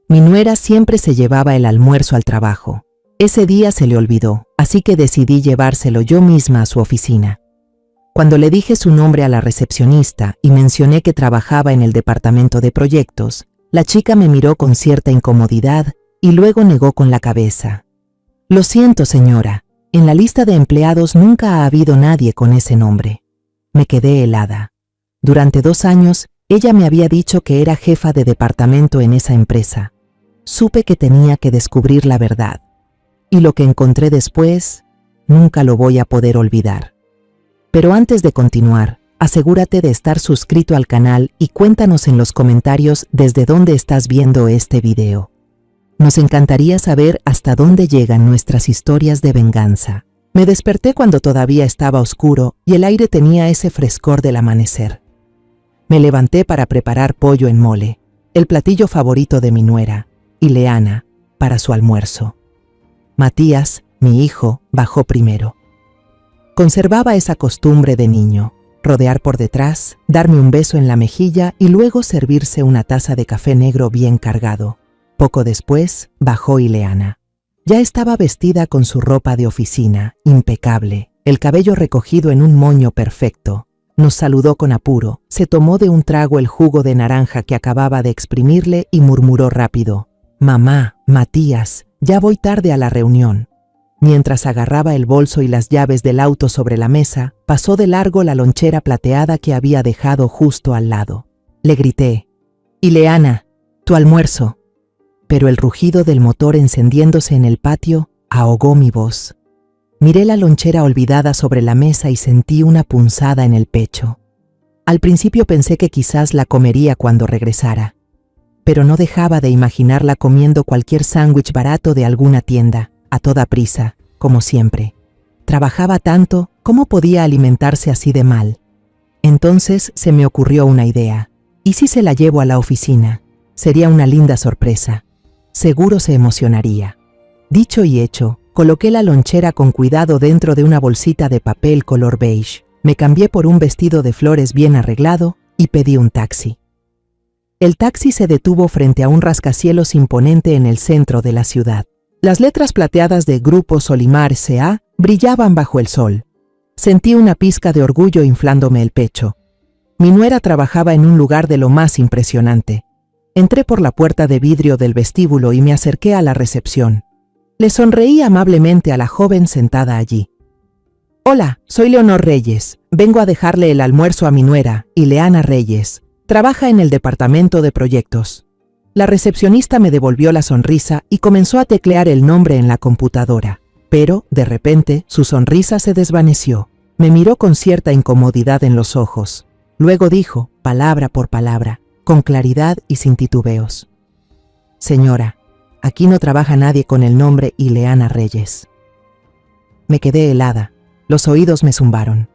Mi nuera siempre se llevaba el almuerzo al trabajo. Ese día se le olvidó, así que decidí llevárselo yo misma a su oficina. Cuando le dije su nombre a la recepcionista y mencioné que trabajaba en el departamento de proyectos, la chica me miró con cierta incomodidad y luego negó con la cabeza. Lo siento, señora, en la lista de empleados nunca ha habido nadie con ese nombre. Me quedé helada. Durante 2 años, ella me había dicho que era jefa de departamento en esa empresa. Supe que tenía que descubrir la verdad. Y lo que encontré después, nunca lo voy a poder olvidar. Pero antes de continuar, asegúrate de estar suscrito al canal y cuéntanos en los comentarios desde dónde estás viendo este video. Nos encantaría saber hasta dónde llegan nuestras historias de venganza. Me desperté cuando todavía estaba oscuro y el aire tenía ese frescor del amanecer. Me levanté para preparar pollo en mole, el platillo favorito de mi nuera, y Leana, para su almuerzo. Matías, mi hijo, bajó primero. Conservaba esa costumbre de niño, rodear por detrás, darme un beso en la mejilla y luego servirse una taza de café negro bien cargado. Poco después, bajó Ileana. Ya estaba vestida con su ropa de oficina, impecable, el cabello recogido en un moño perfecto. Nos saludó con apuro, se tomó de un trago el jugo de naranja que acababa de exprimirle y murmuró rápido: «Mamá, Matías, ya voy tarde a la reunión». Mientras agarraba el bolso y las llaves del auto sobre la mesa, pasó de largo la lonchera plateada que había dejado justo al lado. Le grité: «Ileana, tu almuerzo». Pero el rugido del motor encendiéndose en el patio ahogó mi voz. Miré la lonchera olvidada sobre la mesa y sentí una punzada en el pecho. Al principio pensé que quizás la comería cuando regresara, pero no dejaba de imaginarla comiendo cualquier sándwich barato de alguna tienda, a toda prisa, como siempre. Trabajaba tanto, ¿cómo podía alimentarse así de mal? Entonces se me ocurrió una idea. ¿Y si se la llevo a la oficina? Sería una linda sorpresa. Seguro se emocionaría. Dicho y hecho, coloqué la lonchera con cuidado dentro de una bolsita de papel color beige. Me cambié por un vestido de flores bien arreglado y pedí un taxi. El taxi se detuvo frente a un rascacielos imponente en el centro de la ciudad. Las letras plateadas de Grupo Solimar S.A. brillaban bajo el sol. Sentí una pizca de orgullo inflándome el pecho. Mi nuera trabajaba en un lugar de lo más impresionante. Entré por la puerta de vidrio del vestíbulo y me acerqué a la recepción. Le sonreí amablemente a la joven sentada allí. «Hola, soy Leonor Reyes. Vengo a dejarle el almuerzo a mi nuera, Ileana Reyes. Trabaja en el departamento de proyectos». La recepcionista me devolvió la sonrisa y comenzó a teclear el nombre en la computadora. Pero, de repente, su sonrisa se desvaneció. Me miró con cierta incomodidad en los ojos. Luego dijo, palabra por palabra, con claridad y sin titubeos: «Señora, aquí no trabaja nadie con el nombre Ileana Reyes». Me quedé helada. Los oídos me zumbaron.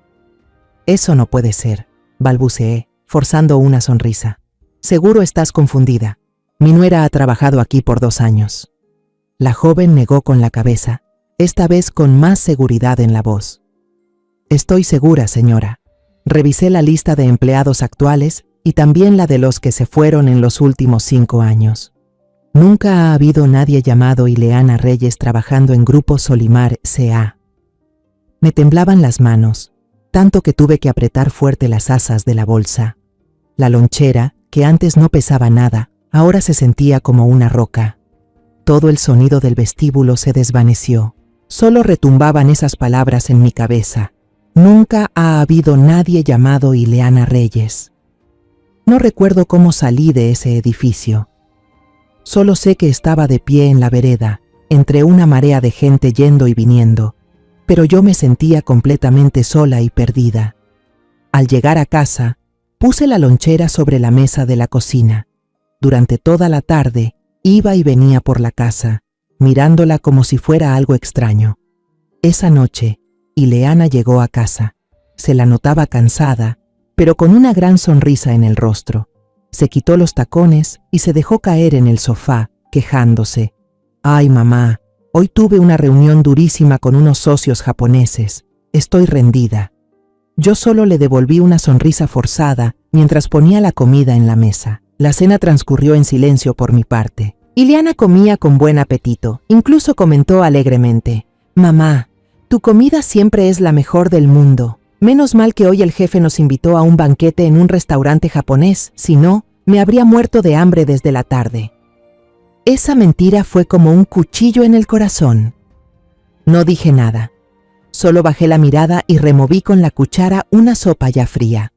«Eso no puede ser», balbuceé, forzando una sonrisa. «Seguro estás confundida. Mi nuera ha trabajado aquí por 2 años». La joven negó con la cabeza, esta vez con más seguridad en la voz. «Estoy segura, señora. Revisé la lista de empleados actuales y también la de los que se fueron en los últimos 5 años. Nunca ha habido nadie llamado Ileana Reyes trabajando en Grupo Solimar S.A». Me temblaban las manos, tanto que tuve que apretar fuerte las asas de la bolsa. La lonchera, que antes no pesaba nada, ahora se sentía como una roca. Todo el sonido del vestíbulo se desvaneció. Solo retumbaban esas palabras en mi cabeza. Nunca ha habido nadie llamado Ileana Reyes. No recuerdo cómo salí de ese edificio. Solo sé que estaba de pie en la vereda, entre una marea de gente yendo y viniendo, pero yo me sentía completamente sola y perdida. Al llegar a casa, puse la lonchera sobre la mesa de la cocina. Durante toda la tarde, iba y venía por la casa, mirándola como si fuera algo extraño. Esa noche, Ileana llegó a casa. Se la notaba cansada, pero con una gran sonrisa en el rostro. Se quitó los tacones y se dejó caer en el sofá, quejándose. «Ay, mamá, hoy tuve una reunión durísima con unos socios japoneses. Estoy rendida». Yo solo le devolví una sonrisa forzada mientras ponía la comida en la mesa. La cena transcurrió en silencio por mi parte. Ileana comía con buen apetito, incluso comentó alegremente: «Mamá, tu comida siempre es la mejor del mundo. Menos mal que hoy el jefe nos invitó a un banquete en un restaurante japonés, si no, me habría muerto de hambre desde la tarde». Esa mentira fue como un cuchillo en el corazón. No dije nada. Solo bajé la mirada y removí con la cuchara una sopa ya fría.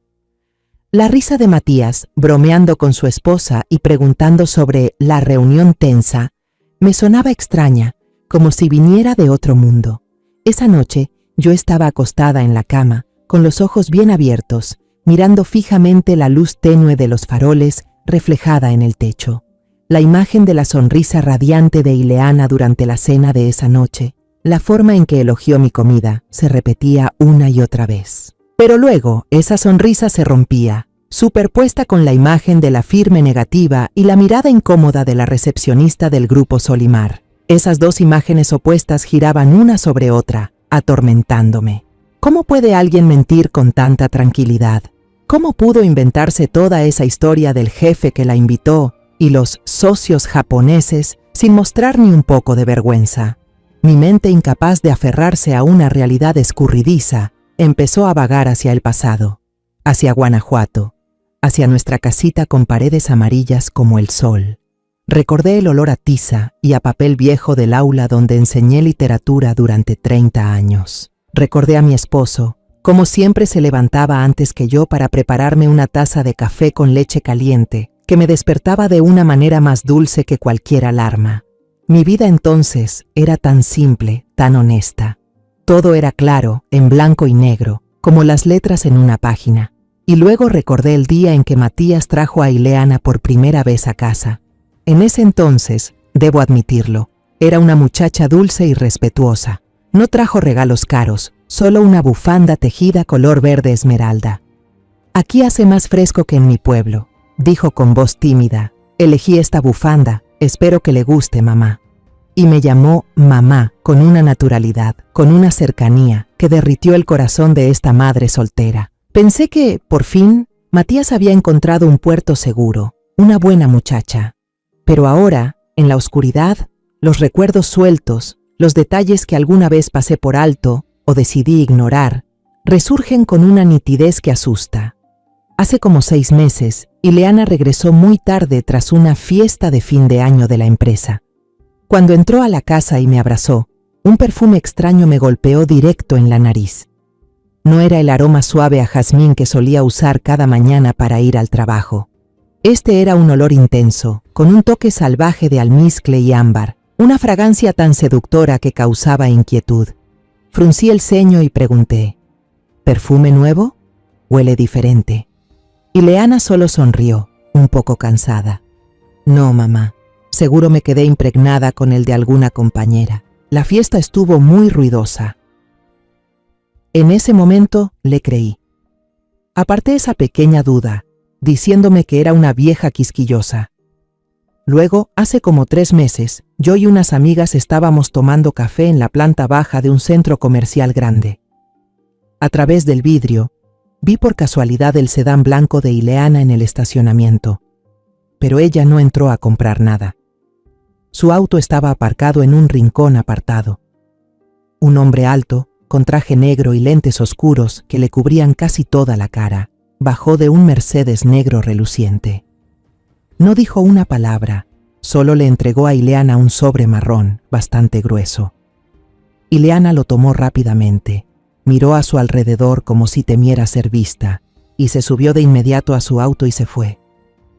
La risa de Matías, bromeando con su esposa y preguntando sobre la reunión tensa, me sonaba extraña, como si viniera de otro mundo. Esa noche, yo estaba acostada en la cama, con los ojos bien abiertos, mirando fijamente la luz tenue de los faroles reflejada en el techo. La imagen de la sonrisa radiante de Ileana durante la cena de esa noche, la forma en que elogió mi comida, se repetía una y otra vez. Pero luego, esa sonrisa se rompía, superpuesta con la imagen de la firme negativa y la mirada incómoda de la recepcionista del grupo Solimar. Esas dos imágenes opuestas giraban una sobre otra, atormentándome. ¿Cómo puede alguien mentir con tanta tranquilidad? ¿Cómo pudo inventarse toda esa historia del jefe que la invitó y los socios japoneses sin mostrar ni un poco de vergüenza? Mi mente, incapaz de aferrarse a una realidad escurridiza, empezó a vagar hacia el pasado, hacia Guanajuato, hacia nuestra casita con paredes amarillas como el sol. Recordé el olor a tiza y a papel viejo del aula donde enseñé literatura durante 30 años. Recordé a mi esposo, como siempre se levantaba antes que yo para prepararme una taza de café con leche caliente, que me despertaba de una manera más dulce que cualquier alarma. Mi vida entonces era tan simple, tan honesta. Todo era claro, en blanco y negro, como las letras en una página. Y luego recordé el día en que Matías trajo a Ileana por primera vez a casa. En ese entonces, debo admitirlo, era una muchacha dulce y respetuosa. No trajo regalos caros, solo una bufanda tejida color verde esmeralda. «Aquí hace más fresco que en mi pueblo», dijo con voz tímida. «Elegí esta bufanda, espero que le guste, mamá». Y me llamó mamá con una naturalidad, con una cercanía que derritió el corazón de esta madre soltera. Pensé que, por fin, Matías había encontrado un puerto seguro, una buena muchacha. Pero ahora, en la oscuridad, los recuerdos sueltos, los detalles que alguna vez pasé por alto o decidí ignorar, resurgen con una nitidez que asusta. Hace como 6 meses, Ileana regresó muy tarde tras una fiesta de fin de año de la empresa. Cuando entró a la casa y me abrazó, un perfume extraño me golpeó directo en la nariz. No era el aroma suave a jazmín que solía usar cada mañana para ir al trabajo. Este era un olor intenso, con un toque salvaje de almizcle y ámbar, una fragancia tan seductora que causaba inquietud. Fruncí el ceño y pregunté: ¿perfume nuevo? Huele diferente. Ileana solo sonrió, un poco cansada. No, mamá, seguro me quedé impregnada con el de alguna compañera. La fiesta estuvo muy ruidosa. En ese momento le creí. Aparté esa pequeña duda, diciéndome que era una vieja quisquillosa. Luego, hace como 3 meses, yo y unas amigas estábamos tomando café en la planta baja de un centro comercial grande. A través del vidrio, vi por casualidad el sedán blanco de Ileana en el estacionamiento, pero ella no entró a comprar nada. Su auto estaba aparcado en un rincón apartado. Un hombre alto, con traje negro y lentes oscuros que le cubrían casi toda la cara, bajó de un Mercedes negro reluciente. No dijo una palabra, solo le entregó a Ileana un sobre marrón, bastante grueso. Ileana lo tomó rápidamente, miró a su alrededor como si temiera ser vista, y se subió de inmediato a su auto y se fue.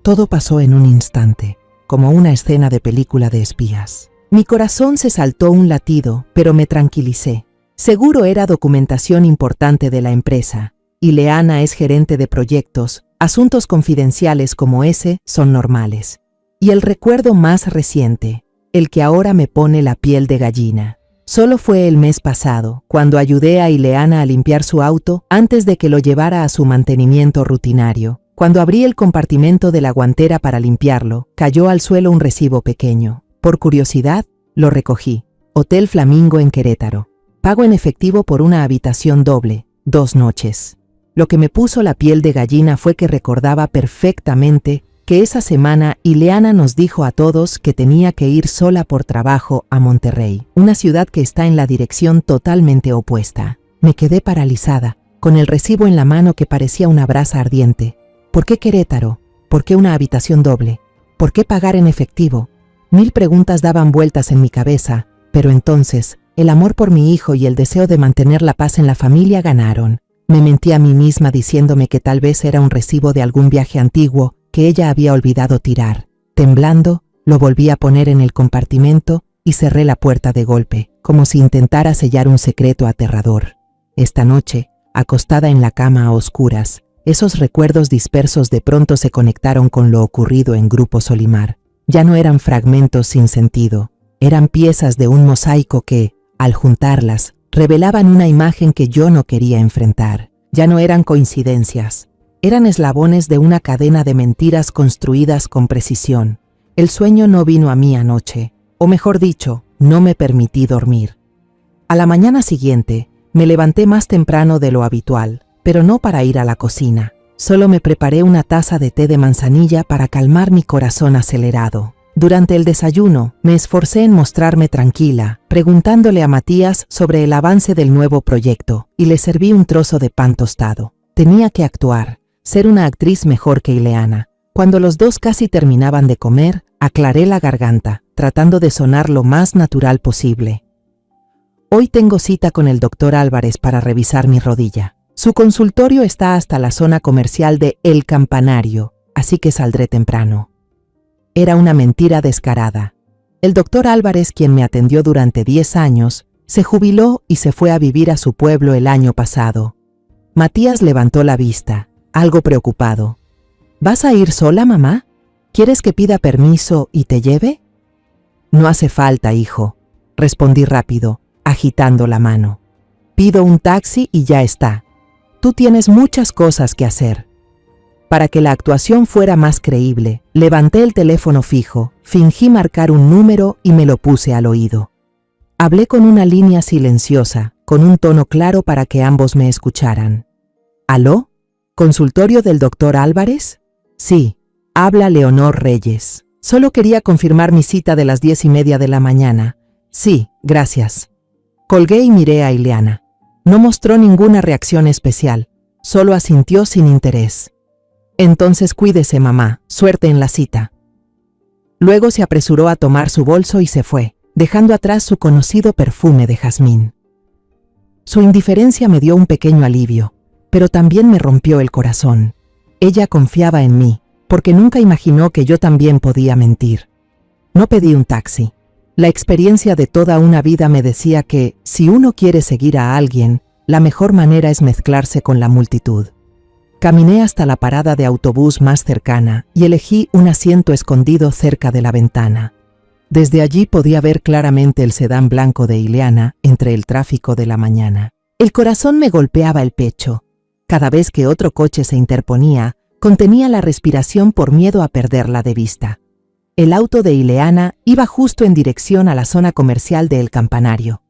Todo pasó en un instante, como una escena de película de espías. Mi corazón se saltó un latido, pero me tranquilicé. Seguro era documentación importante de la empresa. Ileana es gerente de proyectos, asuntos confidenciales como ese son normales. Y el recuerdo más reciente, el que ahora me pone la piel de gallina, solo fue el mes pasado, cuando ayudé a Ileana a limpiar su auto antes de que lo llevara a su mantenimiento rutinario. Cuando abrí el compartimento de la guantera para limpiarlo, cayó al suelo un recibo pequeño. Por curiosidad, lo recogí. Hotel Flamingo en Querétaro. Pago en efectivo por una habitación doble, 2 noches. Lo que me puso la piel de gallina fue que recordaba perfectamente que esa semana Ileana nos dijo a todos que tenía que ir sola por trabajo a Monterrey, una ciudad que está en la dirección totalmente opuesta. Me quedé paralizada, con el recibo en la mano que parecía una brasa ardiente. ¿Por qué Querétaro? ¿Por qué una habitación doble? ¿Por qué pagar en efectivo? 1000 preguntas daban vueltas en mi cabeza, pero entonces, el amor por mi hijo y el deseo de mantener la paz en la familia ganaron. Me mentí a mí misma diciéndome que tal vez era un recibo de algún viaje antiguo que ella había olvidado tirar. Temblando, lo volví a poner en el compartimento y cerré la puerta de golpe, como si intentara sellar un secreto aterrador. Esta noche, acostada en la cama a oscuras, esos recuerdos dispersos de pronto se conectaron con lo ocurrido en Grupo Solimar. Ya no eran fragmentos sin sentido, eran piezas de un mosaico que, al juntarlas, revelaban una imagen que yo no quería enfrentar. Ya no eran coincidencias. Eran eslabones de una cadena de mentiras construidas con precisión. El sueño no vino a mí anoche, o mejor dicho, no me permití dormir. A la mañana siguiente, me levanté más temprano de lo habitual, pero no para ir a la cocina. Solo me preparé una taza de té de manzanilla para calmar mi corazón acelerado. Durante el desayuno, me esforcé en mostrarme tranquila, preguntándole a Matías sobre el avance del nuevo proyecto, y le serví un trozo de pan tostado. Tenía que actuar. Ser una actriz mejor que Ileana. Cuando los dos casi terminaban de comer, aclaré la garganta, tratando de sonar lo más natural posible. Hoy tengo cita con el doctor Álvarez para revisar mi rodilla. Su consultorio está hasta la zona comercial de El Campanario, así que saldré temprano. Era una mentira descarada. El doctor Álvarez, quien me atendió durante 10 años, se jubiló y se fue a vivir a su pueblo el año pasado. Matías levantó la vista, algo preocupado. ¿Vas a ir sola, mamá? ¿Quieres que pida permiso y te lleve? No hace falta, hijo, respondí rápido, agitando la mano. Pido un taxi y ya está. Tú tienes muchas cosas que hacer. Para que la actuación fuera más creíble, levanté el teléfono fijo, fingí marcar un número y me lo puse al oído. Hablé con una línea silenciosa, con un tono claro para que ambos me escucharan. ¿Aló? ¿Consultorio del doctor Álvarez? Sí, habla Leonor Reyes. Solo quería confirmar mi cita de las 10:30 de la mañana. Sí, gracias. Colgué y miré a Ileana. No mostró ninguna reacción especial, solo asintió sin interés. Entonces cuídese, mamá, suerte en la cita. Luego se apresuró a tomar su bolso y se fue, dejando atrás su conocido perfume de jazmín. Su indiferencia me dio un pequeño alivio, pero también me rompió el corazón. Ella confiaba en mí, porque nunca imaginó que yo también podía mentir. No pedí un taxi. La experiencia de toda una vida me decía que, si uno quiere seguir a alguien, la mejor manera es mezclarse con la multitud. Caminé hasta la parada de autobús más cercana y elegí un asiento escondido cerca de la ventana. Desde allí podía ver claramente el sedán blanco de Ileana entre el tráfico de la mañana. El corazón me golpeaba el pecho. Cada vez que otro coche se interponía, contenía la respiración por miedo a perderla de vista. El auto de Ileana iba justo en dirección a la zona comercial de El Campanario.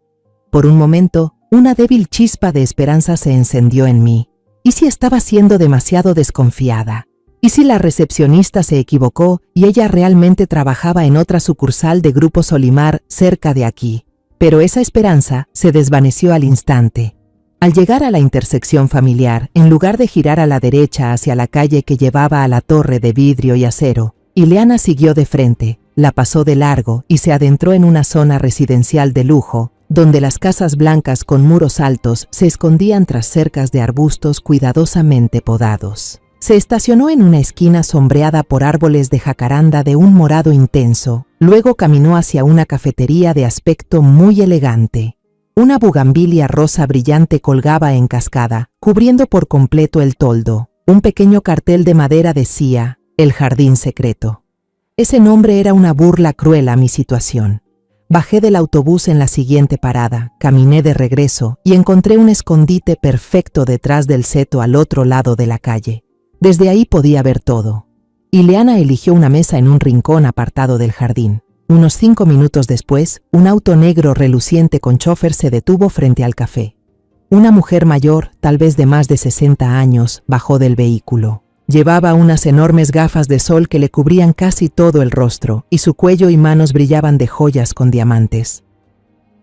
Por un momento, una débil chispa de esperanza se encendió en mí. ¿Y si estaba siendo demasiado desconfiada? ¿Y si la recepcionista se equivocó y ella realmente trabajaba en otra sucursal de Grupo Solimar cerca de aquí? Pero esa esperanza se desvaneció al instante. Al llegar a la intersección familiar, en lugar de girar a la derecha hacia la calle que llevaba a la torre de vidrio y acero, Ileana siguió de frente, la pasó de largo y se adentró en una zona residencial de lujo, donde las casas blancas con muros altos se escondían tras cercas de arbustos cuidadosamente podados. Se estacionó en una esquina sombreada por árboles de jacaranda de un morado intenso, luego caminó hacia una cafetería de aspecto muy elegante. Una bugambilia rosa brillante colgaba en cascada, cubriendo por completo el toldo. Un pequeño cartel de madera decía, El Jardín Secreto. Ese nombre era una burla cruel a mi situación. Bajé del autobús en la siguiente parada, caminé de regreso y encontré un escondite perfecto detrás del seto al otro lado de la calle. Desde ahí podía ver todo. Ileana eligió una mesa en un rincón apartado del jardín. Unos 5 minutos después, un auto negro reluciente con chofer se detuvo frente al café. Una mujer mayor, tal vez de más de 60 años, bajó del vehículo. Llevaba unas enormes gafas de sol que le cubrían casi todo el rostro, y su cuello y manos brillaban de joyas con diamantes.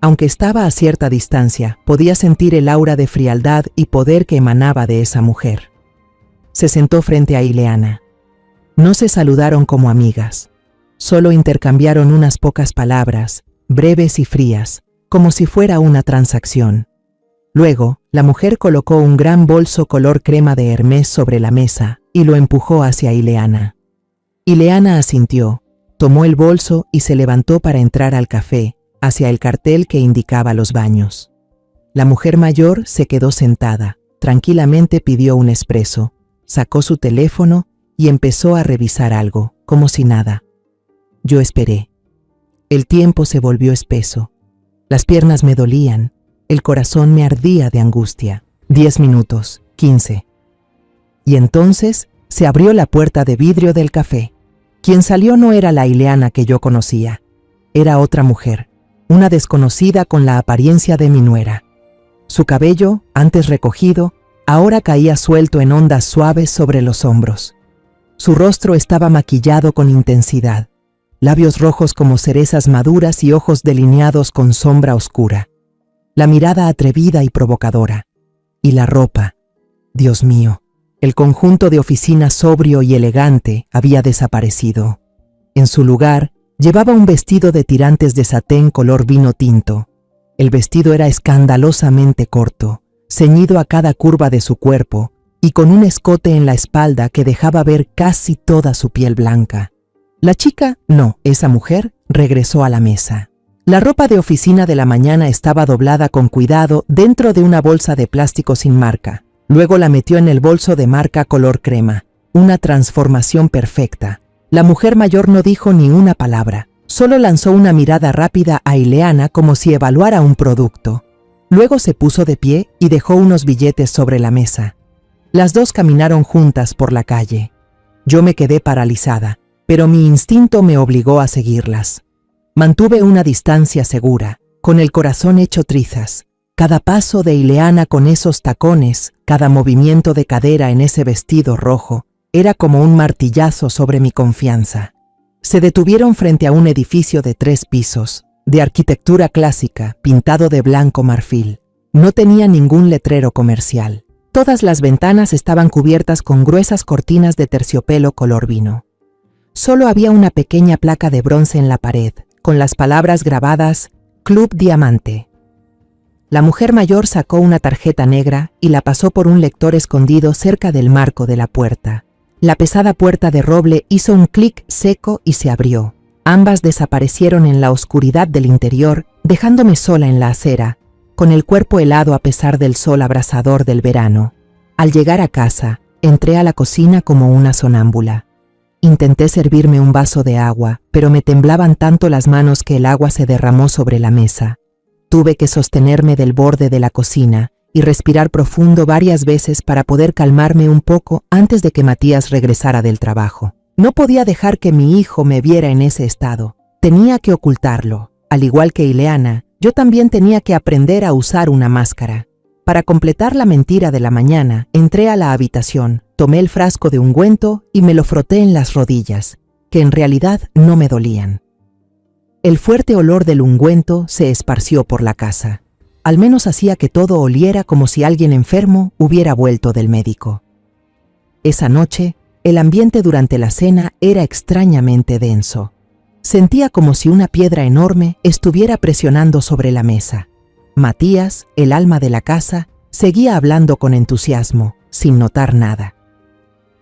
Aunque estaba a cierta distancia, podía sentir el aura de frialdad y poder que emanaba de esa mujer. Se sentó frente a Ileana. No se saludaron como amigas. Solo intercambiaron unas pocas palabras, breves y frías, como si fuera una transacción. Luego, la mujer colocó un gran bolso color crema de Hermès sobre la mesa y lo empujó hacia Ileana. Ileana asintió, tomó el bolso y se levantó para entrar al café, hacia el cartel que indicaba los baños. La mujer mayor se quedó sentada, tranquilamente pidió un espresso, sacó su teléfono y empezó a revisar algo, como si nada. Yo esperé. El tiempo se volvió espeso. Las piernas me dolían, el corazón me ardía de angustia. 10 minutos, 15. Y entonces se abrió la puerta de vidrio del café. Quien salió no era la Ileana que yo conocía. Era otra mujer, una desconocida con la apariencia de mi nuera. Su cabello, antes recogido, ahora caía suelto en ondas suaves sobre los hombros. Su rostro estaba maquillado con intensidad, labios rojos como cerezas maduras y ojos delineados con sombra oscura. La mirada atrevida y provocadora. Y la ropa. Dios mío, el conjunto de oficina sobrio y elegante había desaparecido. En su lugar, llevaba un vestido de tirantes de satén color vino tinto. El vestido era escandalosamente corto, ceñido a cada curva de su cuerpo y con un escote en la espalda que dejaba ver casi toda su piel blanca. La chica, no, esa mujer, regresó a la mesa. La ropa de oficina de la mañana estaba doblada con cuidado dentro de una bolsa de plástico sin marca. Luego la metió en el bolso de marca color crema. Una transformación perfecta. La mujer mayor no dijo ni una palabra. Solo lanzó una mirada rápida a Ileana como si evaluara un producto. Luego se puso de pie y dejó unos billetes sobre la mesa. Las dos caminaron juntas por la calle. Yo me quedé paralizada, pero mi instinto me obligó a seguirlas. Mantuve una distancia segura, con el corazón hecho trizas. Cada paso de Ileana con esos tacones, cada movimiento de cadera en ese vestido rojo, era como un martillazo sobre mi confianza. Se detuvieron frente a un edificio de 3 pisos, de arquitectura clásica, pintado de blanco marfil. No tenía ningún letrero comercial. Todas las ventanas estaban cubiertas con gruesas cortinas de terciopelo color vino. Solo había una pequeña placa de bronce en la pared, con las palabras grabadas Club Diamante. La mujer mayor sacó una tarjeta negra y la pasó por un lector escondido cerca del marco de la puerta. La pesada puerta de roble hizo un clic seco y se abrió. Ambas desaparecieron en la oscuridad del interior, dejándome sola en la acera, con el cuerpo helado a pesar del sol abrasador del verano. Al llegar a casa, entré a la cocina como una sonámbula. Intenté servirme un vaso de agua, pero me temblaban tanto las manos que el agua se derramó sobre la mesa. Tuve que sostenerme del borde de la cocina y respirar profundo varias veces para poder calmarme un poco antes de que Matías regresara del trabajo. No podía dejar que mi hijo me viera en ese estado. Tenía que ocultarlo. Al igual que Ileana, yo también tenía que aprender a usar una máscara. Para completar la mentira de la mañana, entré a la habitación, tomé el frasco de ungüento y me lo froté en las rodillas, que en realidad no me dolían. El fuerte olor del ungüento se esparció por la casa. Al menos hacía que todo oliera como si alguien enfermo hubiera vuelto del médico. Esa noche, el ambiente durante la cena era extrañamente denso. Sentía como si una piedra enorme estuviera presionando sobre la mesa. Matías, el alma de la casa, seguía hablando con entusiasmo, sin notar nada.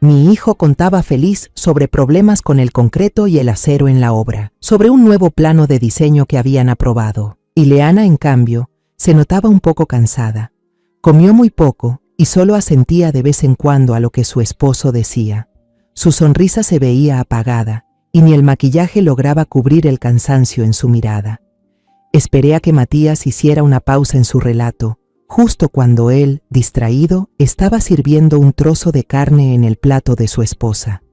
Mi hijo contaba feliz sobre problemas con el concreto y el acero en la obra, sobre un nuevo plano de diseño que habían aprobado. Ileana, en cambio, se notaba un poco cansada. Comió muy poco y solo asentía de vez en cuando a lo que su esposo decía. Su sonrisa se veía apagada y ni el maquillaje lograba cubrir el cansancio en su mirada. Esperé a que Matías hiciera una pausa en su relato, justo cuando él, distraído, estaba sirviendo un trozo de carne en el plato de su esposa.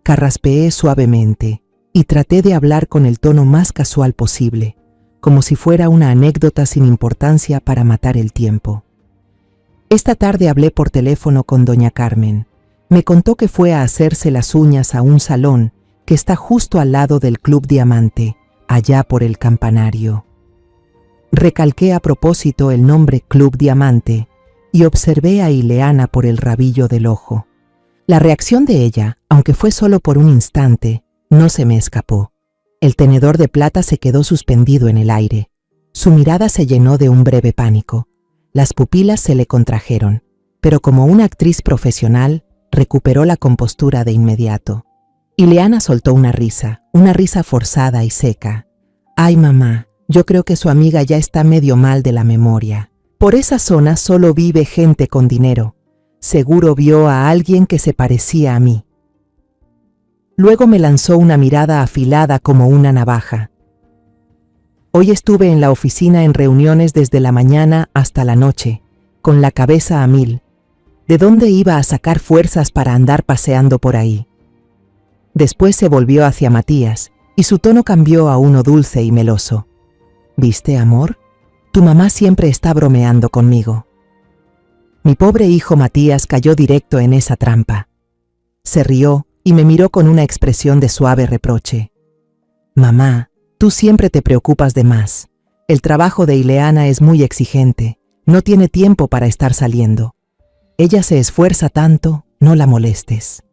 Carraspeé suavemente y traté de hablar con el tono más casual posible, como si fuera una anécdota sin importancia para matar el tiempo. Esta tarde hablé por teléfono con doña Carmen. Me contó que fue a hacerse las uñas a un salón que está justo al lado del Club Diamante, allá por el campanario. Recalqué a propósito el nombre Club Diamante y observé a Ileana por el rabillo del ojo. La reacción de ella, aunque fue solo por un instante, no se me escapó. El tenedor de plata se quedó suspendido en el aire. Su mirada se llenó de un breve pánico. Las pupilas se le contrajeron, pero como una actriz profesional, recuperó la compostura de inmediato. Ileana soltó una risa forzada y seca. «Ay, mamá, yo creo que su amiga ya está medio mal de la memoria. Por esa zona solo vive gente con dinero. Seguro vio a alguien que se parecía a mí». Luego me lanzó una mirada afilada como una navaja. «Hoy estuve en la oficina en reuniones desde la mañana hasta la noche, con la cabeza a mil. ¿De dónde iba a sacar fuerzas para andar paseando por ahí?». Después se volvió hacia Matías, y su tono cambió a uno dulce y meloso. «¿Viste, amor? Tu mamá siempre está bromeando conmigo». Mi pobre hijo Matías cayó directo en esa trampa. Se rió y me miró con una expresión de suave reproche. «Mamá, tú siempre te preocupas de más. El trabajo de Ileana es muy exigente, no tiene tiempo para estar saliendo. Ella se esfuerza tanto, no la molestes».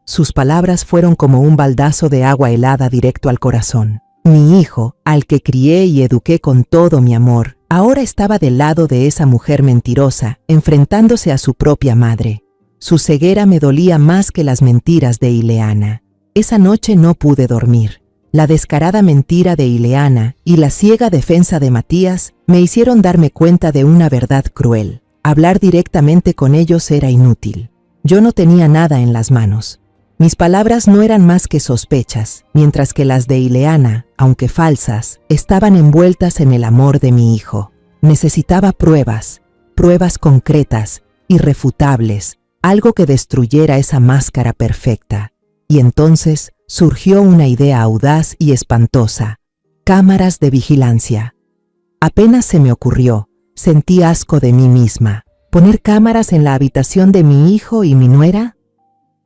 Sus palabras fueron como un baldazo de agua helada directo al corazón. Mi hijo, al que crié y eduqué con todo mi amor, ahora estaba del lado de esa mujer mentirosa, enfrentándose a su propia madre. Su ceguera me dolía más que las mentiras de Ileana. Esa noche no pude dormir. La descarada mentira de Ileana y la ciega defensa de Matías me hicieron darme cuenta de una verdad cruel. Hablar directamente con ellos era inútil. Yo no tenía nada en las manos. Mis palabras no eran más que sospechas, mientras que las de Ileana, aunque falsas, estaban envueltas en el amor de mi hijo. Necesitaba pruebas concretas, irrefutables, algo que destruyera esa máscara perfecta. Y entonces surgió una idea audaz y espantosa: cámaras de vigilancia. Apenas se me ocurrió, sentí asco de mí misma. ¿Poner cámaras en la habitación de mi hijo y mi nuera?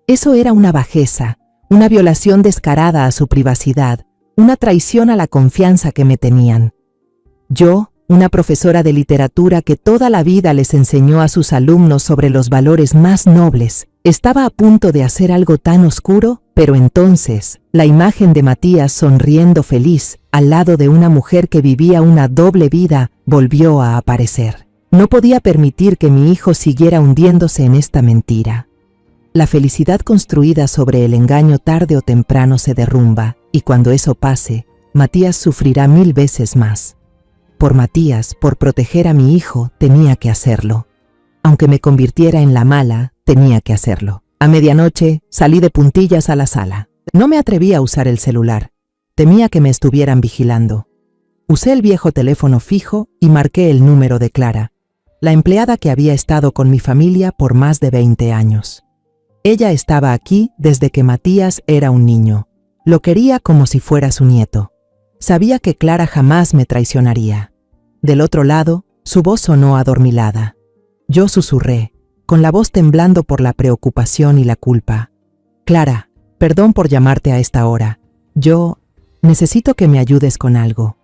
Eso era una bajeza, una violación descarada a su privacidad, una traición a la confianza que me tenían. Yo, una profesora de literatura que toda la vida les enseñó a sus alumnos sobre los valores más nobles, estaba a punto de hacer algo tan oscuro, pero entonces, la imagen de Matías sonriendo feliz, al lado de una mujer que vivía una doble vida, volvió a aparecer. No podía permitir que mi hijo siguiera hundiéndose en esta mentira. La felicidad construida sobre el engaño tarde o temprano se derrumba, y cuando eso pase, Matías sufrirá 1000 veces más. Por Matías, por proteger a mi hijo, tenía que hacerlo. Aunque me convirtiera en la mala, tenía que hacerlo. A medianoche, salí de puntillas a la sala. No me atreví a usar el celular. Temía que me estuvieran vigilando. Usé el viejo teléfono fijo y marqué el número de Clara, la empleada que había estado con mi familia por más de 20 años. Ella estaba aquí desde que Matías era un niño. Lo quería como si fuera su nieto. Sabía que Clara jamás me traicionaría. Del otro lado, su voz sonó adormilada. Yo susurré, con la voz temblando por la preocupación y la culpa. «Clara, perdón por llamarte a esta hora. Yo necesito que me ayudes con algo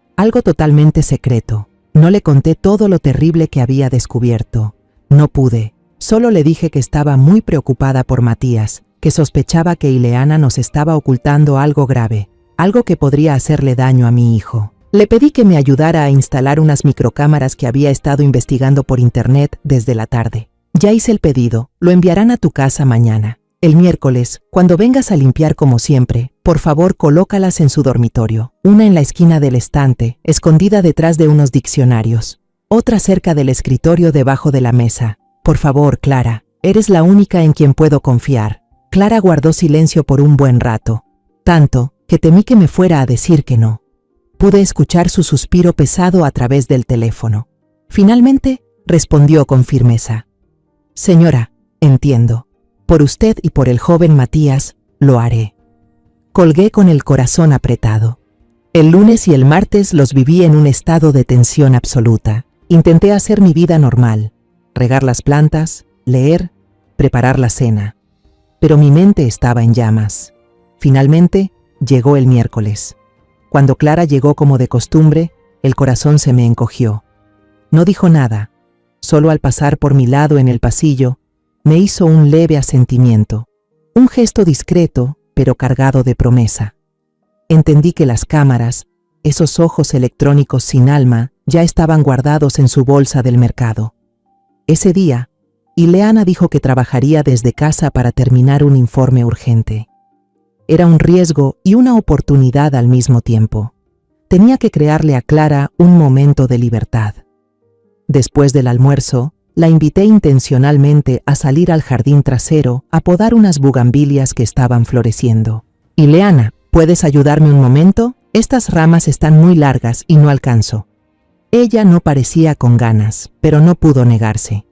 totalmente secreto». No le conté todo lo terrible que había descubierto. No pude. Solo le dije que estaba muy preocupada por Matías, que sospechaba que Ileana nos estaba ocultando algo grave, algo que podría hacerle daño a mi hijo. Le pedí que me ayudara a instalar unas microcámaras que había estado investigando por internet desde la tarde. «Ya hice el pedido, lo enviarán a tu casa mañana. El miércoles, cuando vengas a limpiar como siempre, por favor colócalas en su dormitorio. Una en la esquina del estante, escondida detrás de unos diccionarios. Otra cerca del escritorio debajo de la mesa. Por favor, Clara, eres la única en quien puedo confiar». Clara guardó silencio por un buen rato, tanto que temí que me fuera a decir que no. Pude escuchar su suspiro pesado a través del teléfono. Finalmente, respondió con firmeza: «Señora, entiendo. Por usted y por el joven Matías, lo haré». Colgué con el corazón apretado. El lunes y el martes los viví en un estado de tensión absoluta. Intenté hacer mi vida normal, regar las plantas, leer, preparar la cena. pero mi mente estaba en llamas. Finalmente, llegó el miércoles. Cuando Clara llegó como de costumbre, el corazón se me encogió. No dijo nada, solo al pasar por mi lado en el pasillo, me hizo un leve asentimiento, un gesto discreto, pero cargado de promesa. Entendí que las cámaras, esos ojos electrónicos sin alma, ya estaban guardados en su bolsa del mercado. Ese día, Ileana dijo que trabajaría desde casa para terminar un informe urgente. Era un riesgo y una oportunidad al mismo tiempo. Tenía que crearle a Clara un momento de libertad. Después del almuerzo, la invité intencionalmente a salir al jardín trasero a podar unas bugambilias que estaban floreciendo. Ileana, ¿puedes ayudarme un momento? Estas ramas están muy largas y no alcanzo. Ella no parecía con ganas, pero no pudo negarse.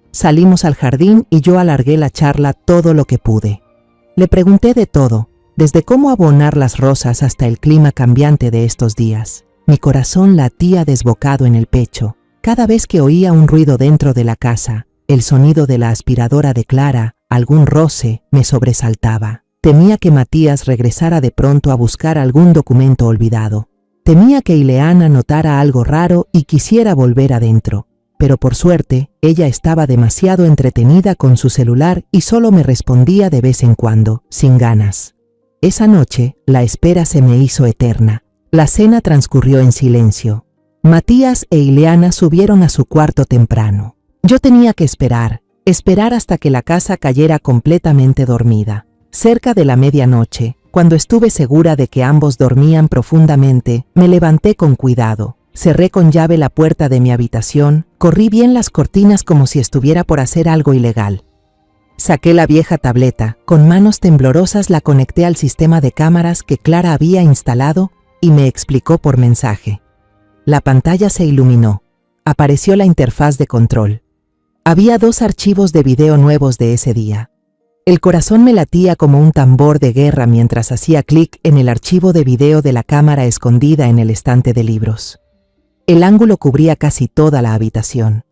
Salimos al jardín y yo alargué la charla todo lo que pude. Le pregunté de todo, desde cómo abonar las rosas hasta el clima cambiante de estos días. Mi corazón latía desbocado en el pecho. Cada vez que oía un ruido dentro de la casa, el sonido de la aspiradora de Clara, algún roce, me sobresaltaba. Temía que Matías regresara de pronto a buscar algún documento olvidado. Temía que Ileana notara algo raro y quisiera volver adentro. Pero por suerte, ella estaba demasiado entretenida con su celular y solo me respondía de vez en cuando, sin ganas. Esa noche, la espera se me hizo eterna. La cena transcurrió en silencio. Matías e Ileana subieron a su cuarto temprano. Yo tenía que esperar hasta que la casa cayera completamente dormida. Cerca de la medianoche, cuando estuve segura de que ambos dormían profundamente, me levanté con cuidado. Cerré con llave la puerta de mi habitación, corrí bien las cortinas como si estuviera por hacer algo ilegal. Saqué la vieja tableta, con manos temblorosas la conecté al sistema de cámaras que Clara había instalado y me explicó por mensaje. La pantalla se iluminó. Apareció la interfaz de control. Había 2 archivos de video nuevos de ese día. El corazón me latía como un tambor de guerra mientras hacía clic en el archivo de video de la cámara escondida en el estante de libros. El ángulo cubría casi toda la habitación.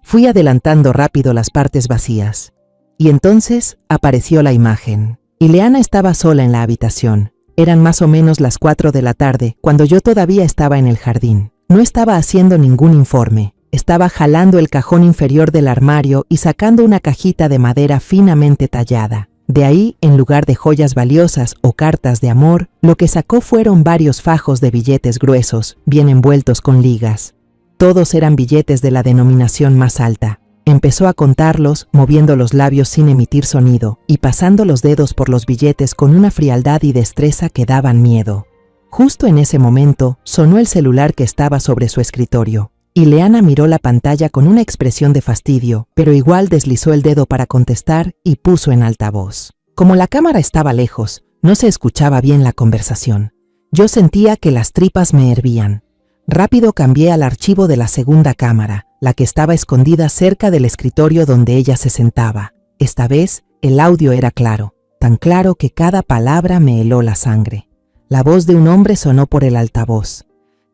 Fui adelantando rápido las partes vacías. Y entonces apareció la imagen. Ileana estaba sola en la habitación. Eran más o menos las 4 de la tarde, cuando yo todavía estaba en el jardín. No estaba haciendo ningún informe. Estaba jalando el cajón inferior del armario y sacando una cajita de madera finamente tallada. De ahí, en lugar de joyas valiosas o cartas de amor, lo que sacó fueron varios fajos de billetes gruesos, bien envueltos con ligas. Todos eran billetes de la denominación más alta. Empezó a contarlos, moviendo los labios sin emitir sonido, y pasando los dedos por los billetes con una frialdad y destreza que daban miedo. Justo en ese momento, sonó el celular que estaba sobre su escritorio. Ileana miró la pantalla con una expresión de fastidio, pero igual deslizó el dedo para contestar y puso en altavoz. Como la cámara estaba lejos, no se escuchaba bien la conversación. Yo sentía que las tripas me hervían. Rápido cambié al archivo de la segunda cámara, la que estaba escondida cerca del escritorio donde ella se sentaba. Esta vez, el audio era claro, tan claro que cada palabra me heló la sangre. La voz de un hombre sonó por el altavoz.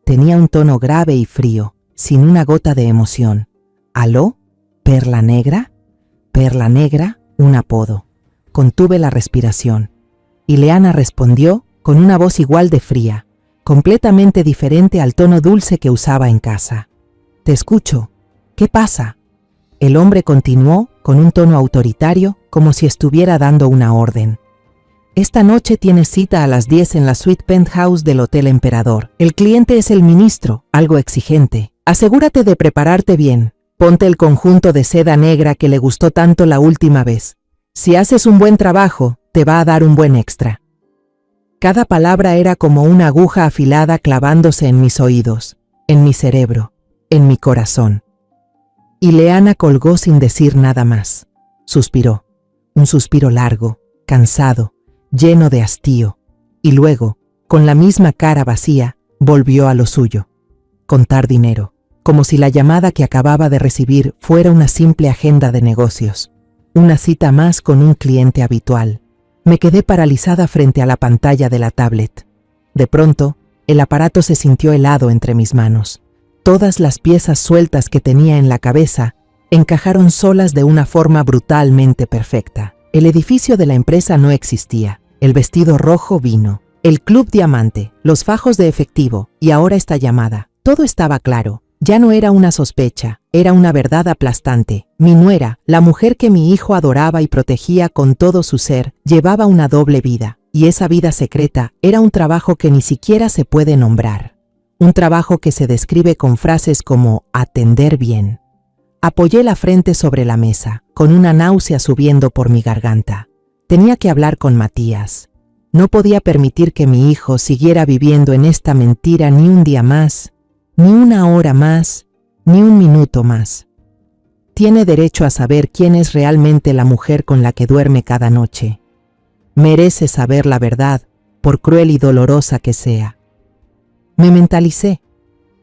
Tenía un tono grave y frío, sin una gota de emoción. ¿Aló? ¿Perla Negra? Perla Negra, un apodo. Contuve la respiración. Ileana respondió con una voz igual de fría, completamente diferente al tono dulce que usaba en casa. «Te escucho. ¿Qué pasa?» El hombre continuó con un tono autoritario, como si estuviera dando una orden. «Esta noche tienes cita a las 10 en la suite penthouse del Hotel Emperador. El cliente es el ministro, algo exigente. Asegúrate de prepararte bien. Ponte el conjunto de seda negra que le gustó tanto la última vez. Si haces un buen trabajo, te va a dar un buen extra». Cada palabra era como una aguja afilada clavándose en mis oídos, en mi cerebro, en mi corazón. Ileana colgó sin decir nada más. Suspiró, un suspiro largo, cansado, lleno de hastío, y luego, con la misma cara vacía, volvió a lo suyo. Contar dinero, como si la llamada que acababa de recibir fuera una simple agenda de negocios, una cita más con un cliente habitual. Me quedé paralizada frente a la pantalla de la tablet. De pronto, el aparato se sintió helado entre mis manos. Todas las piezas sueltas que tenía en la cabeza encajaron solas de una forma brutalmente perfecta. El edificio de la empresa no existía. El vestido rojo vino. El Club Diamante, los fajos de efectivo y ahora esta llamada. Todo estaba claro. Ya no era una sospecha, era una verdad aplastante. Mi nuera, la mujer que mi hijo adoraba y protegía con todo su ser, llevaba una doble vida. Y esa vida secreta era un trabajo que ni siquiera se puede nombrar. Un trabajo que se describe con frases como atender bien. Apoyé la frente sobre la mesa, con una náusea subiendo por mi garganta. Tenía que hablar con Matías. No podía permitir que mi hijo siguiera viviendo en esta mentira ni un día más, ni una hora más, ni un minuto más. Tiene derecho a saber quién es realmente la mujer con la que duerme cada noche. Merece saber la verdad, por cruel y dolorosa que sea. Me mentalicé.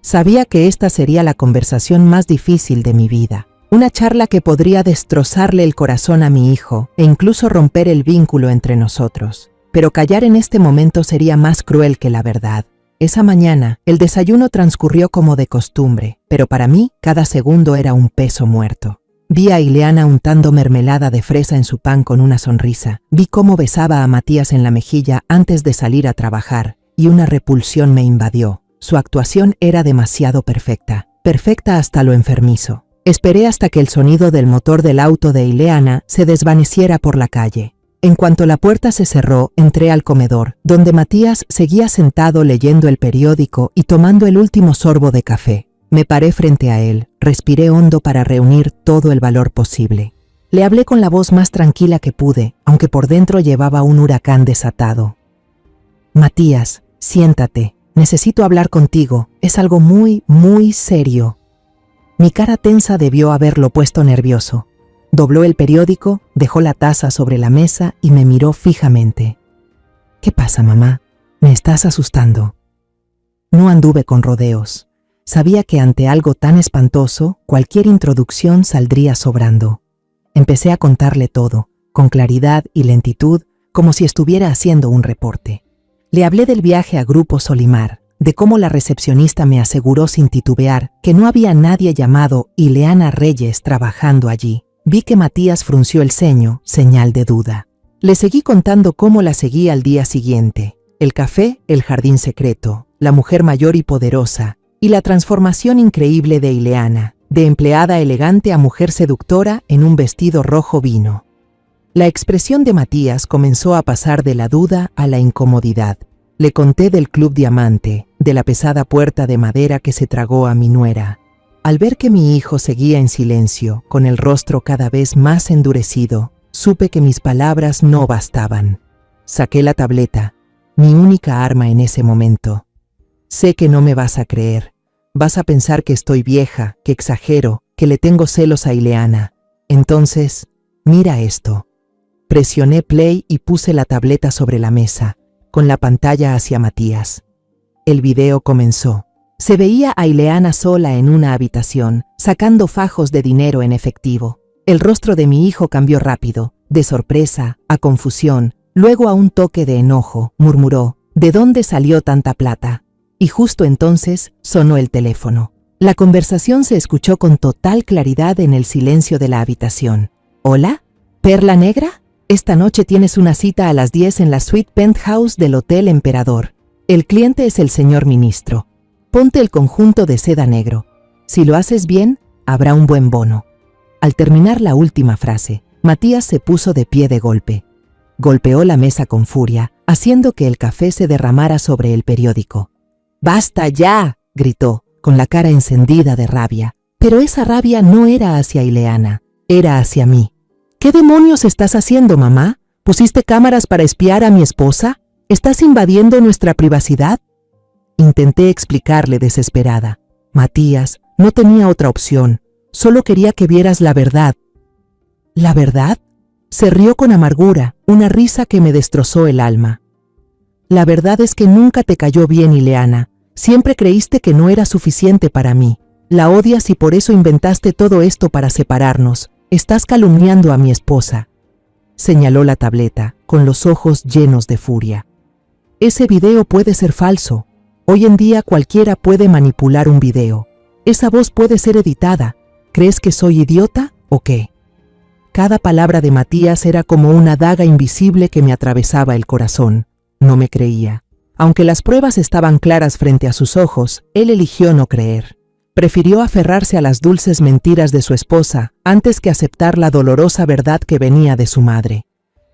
Sabía que esta sería la conversación más difícil de mi vida. Una charla que podría destrozarle el corazón a mi hijo e incluso romper el vínculo entre nosotros. Pero callar en este momento sería más cruel que la verdad. Esa mañana, el desayuno transcurrió como de costumbre, pero para mí, cada segundo era un peso muerto. Vi a Ileana untando mermelada de fresa en su pan con una sonrisa. Vi cómo besaba a Matías en la mejilla antes de salir a trabajar, y una repulsión me invadió. Su actuación era demasiado perfecta, perfecta hasta lo enfermizo. Esperé hasta que el sonido del motor del auto de Ileana se desvaneciera por la calle. En cuanto la puerta se cerró, entré al comedor, donde Matías seguía sentado leyendo el periódico y tomando el último sorbo de café. Me paré frente a él, respiré hondo para reunir todo el valor posible. Le hablé con la voz más tranquila que pude, aunque por dentro llevaba un huracán desatado. Matías, siéntate, necesito hablar contigo, es algo muy, muy serio. Mi cara tensa debió haberlo puesto nervioso. Dobló el periódico, dejó la taza sobre la mesa y me miró fijamente. ¿Qué pasa, mamá? Me estás asustando. No anduve con rodeos. Sabía que ante algo tan espantoso, cualquier introducción saldría sobrando. Empecé a contarle todo, con claridad y lentitud, como si estuviera haciendo un reporte. Le hablé del viaje a Grupo Solimar, de cómo la recepcionista me aseguró sin titubear que no había nadie llamado Ileana Reyes trabajando allí. Vi que Matías frunció el ceño, señal de duda. Le seguí contando cómo la seguía al día siguiente. El café, el jardín secreto, la mujer mayor y poderosa, y la transformación increíble de Ileana, de empleada elegante a mujer seductora en un vestido rojo vino. La expresión de Matías comenzó a pasar de la duda a la incomodidad. Le conté del Club Diamante, de la pesada puerta de madera que se tragó a mi nuera. Al ver que mi hijo seguía en silencio, con el rostro cada vez más endurecido, supe que mis palabras no bastaban. Saqué la tableta, mi única arma en ese momento. Sé que no me vas a creer. Vas a pensar que estoy vieja, que exagero, que le tengo celos a Ileana. Entonces, mira esto. Presioné play y puse la tableta sobre la mesa, con la pantalla hacia Matías. El video comenzó. Se veía a Ileana sola en una habitación, sacando fajos de dinero en efectivo. El rostro de mi hijo cambió rápido, de sorpresa a confusión, luego a un toque de enojo. Murmuró, ¿de dónde salió tanta plata? Y justo entonces sonó el teléfono. La conversación se escuchó con total claridad en el silencio de la habitación. ¿Hola? ¿Perla Negra? Esta noche tienes una cita a las 10 en la suite penthouse del Hotel Emperador. El cliente es el señor ministro. Ponte el conjunto de seda negro. Si lo haces bien, habrá un buen bono. Al terminar la última frase, Matías se puso de pie de golpe. Golpeó la mesa con furia, haciendo que el café se derramara sobre el periódico. ¡Basta ya!, gritó, con la cara encendida de rabia. Pero esa rabia no era hacia Ileana, era hacia mí. ¿Qué demonios estás haciendo, mamá? ¿Pusiste cámaras para espiar a mi esposa? ¿Estás invadiendo nuestra privacidad? Intenté explicarle desesperada. Matías, no tenía otra opción. Solo quería que vieras la verdad. ¿La verdad? Se rió con amargura, una risa que me destrozó el alma. La verdad es que nunca te cayó bien, Ileana. Siempre creíste que no era suficiente para mí. La odias y por eso inventaste todo esto para separarnos. Estás calumniando a mi esposa. Señaló la tableta, con los ojos llenos de furia. Ese video puede ser falso. Hoy en día cualquiera puede manipular un video. Esa voz puede ser editada. ¿Crees que soy idiota o qué? Cada palabra de Matías era como una daga invisible que me atravesaba el corazón. No me creía. Aunque las pruebas estaban claras frente a sus ojos, él eligió no creer. Prefirió aferrarse a las dulces mentiras de su esposa antes que aceptar la dolorosa verdad que venía de su madre.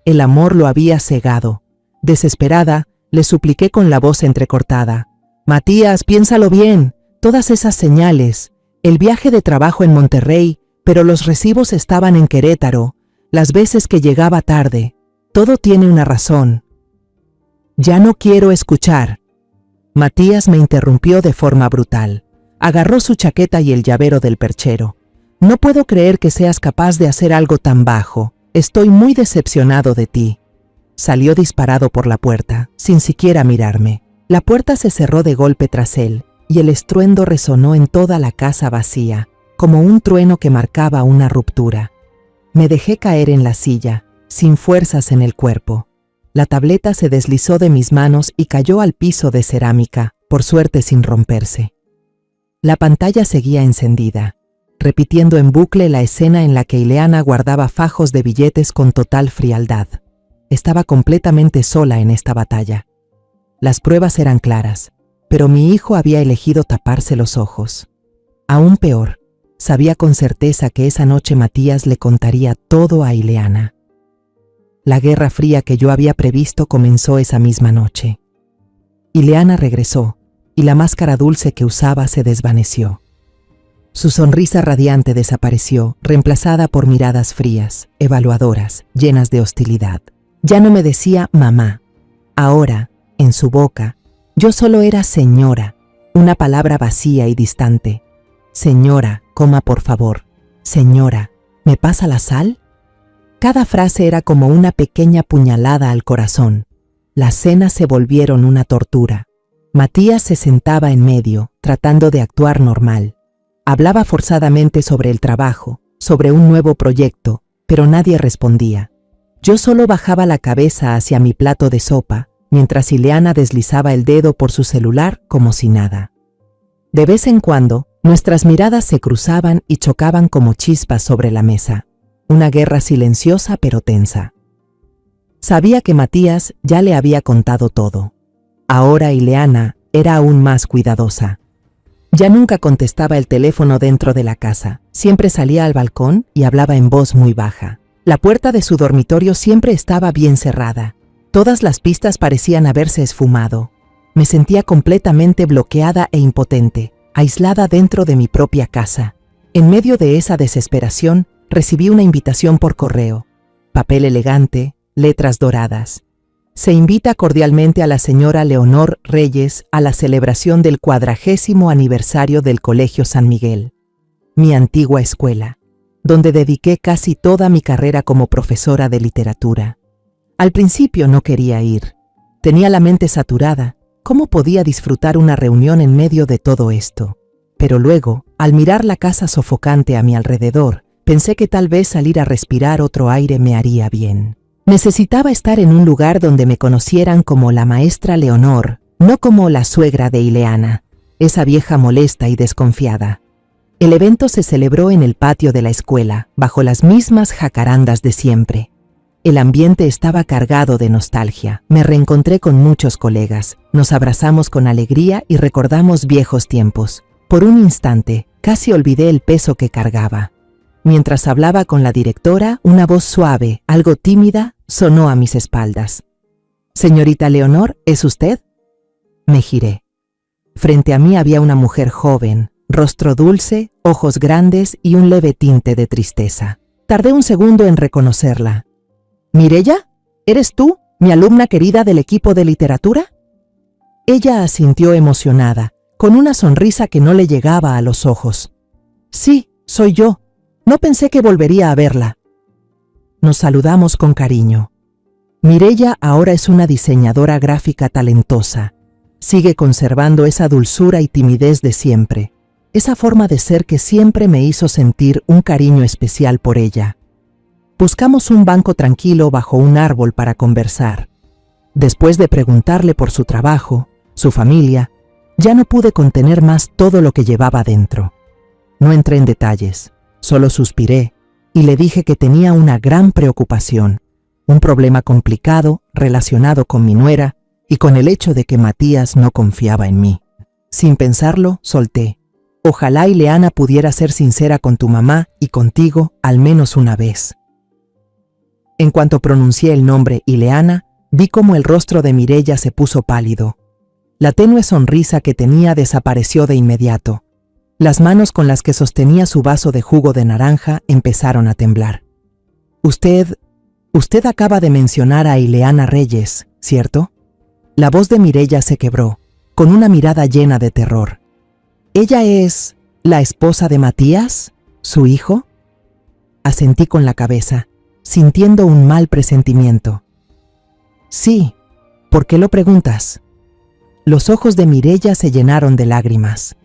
El amor lo había cegado. Desesperada, le supliqué con la voz entrecortada: «Matías, piénsalo bien. Todas esas señales, el viaje de trabajo en Monterrey, pero los recibos estaban en Querétaro, las veces que llegaba tarde, todo tiene una razón». «Ya no quiero escuchar». Matías me interrumpió de forma brutal. Agarró su chaqueta y el llavero del perchero. «No puedo creer que seas capaz de hacer algo tan bajo. Estoy muy decepcionado de ti». Salió disparado por la puerta, sin siquiera mirarme. La puerta se cerró de golpe tras él, y el estruendo resonó en toda la casa vacía, como un trueno que marcaba una ruptura. Me dejé caer en la silla, sin fuerzas en el cuerpo. La tableta se deslizó de mis manos y cayó al piso de cerámica, por suerte sin romperse. La pantalla seguía encendida, repitiendo en bucle la escena en la que Ileana guardaba fajos de billetes con total frialdad. Estaba completamente sola en esta batalla. Las pruebas eran claras, pero mi hijo había elegido taparse los ojos. Aún peor, sabía con certeza que esa noche Matías le contaría todo a Ileana. La guerra fría que yo había previsto comenzó esa misma noche. Ileana regresó, y la máscara dulce que usaba se desvaneció. Su sonrisa radiante desapareció, reemplazada por miradas frías, evaluadoras, llenas de hostilidad. Ya no me decía mamá. Ahora, en su boca, yo solo era señora, una palabra vacía y distante. Señora, coma por favor. Señora, ¿me pasa la sal? Cada frase era como una pequeña puñalada al corazón. Las cenas se volvieron una tortura. Matías se sentaba en medio, tratando de actuar normal. Hablaba forzadamente sobre el trabajo, sobre un nuevo proyecto, pero nadie respondía. Yo solo bajaba la cabeza hacia mi plato de sopa, mientras Ileana deslizaba el dedo por su celular como si nada. De vez en cuando, nuestras miradas se cruzaban y chocaban como chispas sobre la mesa. Una guerra silenciosa pero tensa. Sabía que Matías ya le había contado todo. Ahora Ileana era aún más cuidadosa. Ya nunca contestaba el teléfono dentro de la casa. Siempre salía al balcón y hablaba en voz muy baja. La puerta de su dormitorio siempre estaba bien cerrada. Todas las pistas parecían haberse esfumado. Me sentía completamente bloqueada e impotente, aislada dentro de mi propia casa. En medio de esa desesperación, recibí una invitación por correo. Papel elegante, letras doradas. Se invita cordialmente a la señora Leonor Reyes a la celebración del 40º aniversario del Colegio San Miguel, mi antigua escuela, donde dediqué casi toda mi carrera como profesora de literatura. Al principio no quería ir. Tenía la mente saturada. ¿Cómo podía disfrutar una reunión en medio de todo esto? Pero luego, al mirar la casa sofocante a mi alrededor, pensé que tal vez salir a respirar otro aire me haría bien. Necesitaba estar en un lugar donde me conocieran como la maestra Leonor, no como la suegra de Ileana, esa vieja molesta y desconfiada. El evento se celebró en el patio de la escuela, bajo las mismas jacarandas de siempre. El ambiente estaba cargado de nostalgia. Me reencontré con muchos colegas, nos abrazamos con alegría y recordamos viejos tiempos. Por un instante, casi olvidé el peso que cargaba. Mientras hablaba con la directora, una voz suave, algo tímida, sonó a mis espaldas. «Señorita Leonor, ¿es usted?» Me giré. Frente a mí había una mujer joven, rostro dulce, ojos grandes y un leve tinte de tristeza. Tardé un segundo en reconocerla. «¿Mireya? ¿Eres tú, mi alumna querida del equipo de literatura?» Ella asintió emocionada, con una sonrisa que no le llegaba a los ojos. «Sí, soy yo. No pensé que volvería a verla». Nos saludamos con cariño. Mireya ahora es una diseñadora gráfica talentosa. Sigue conservando esa dulzura y timidez de siempre, esa forma de ser que siempre me hizo sentir un cariño especial por ella. Buscamos un banco tranquilo bajo un árbol para conversar. Después de preguntarle por su trabajo, su familia, ya no pude contener más todo lo que llevaba dentro. No entré en detalles, solo suspiré, y le dije que tenía una gran preocupación, un problema complicado relacionado con mi nuera y con el hecho de que Matías no confiaba en mí. Sin pensarlo, solté: ojalá Ileana pudiera ser sincera con tu mamá y contigo al menos una vez. En cuanto pronuncié el nombre Ileana, vi cómo el rostro de Mireya se puso pálido. La tenue sonrisa que tenía desapareció de inmediato. Las manos con las que sostenía su vaso de jugo de naranja empezaron a temblar. Usted acaba de mencionar a Ileana Reyes, ¿cierto? La voz de Mireya se quebró, con una mirada llena de terror. ¿Ella es la esposa de Matías, su hijo? Asentí con la cabeza, sintiendo un mal presentimiento. Sí, ¿por qué lo preguntas? Los ojos de Mireya se llenaron de lágrimas.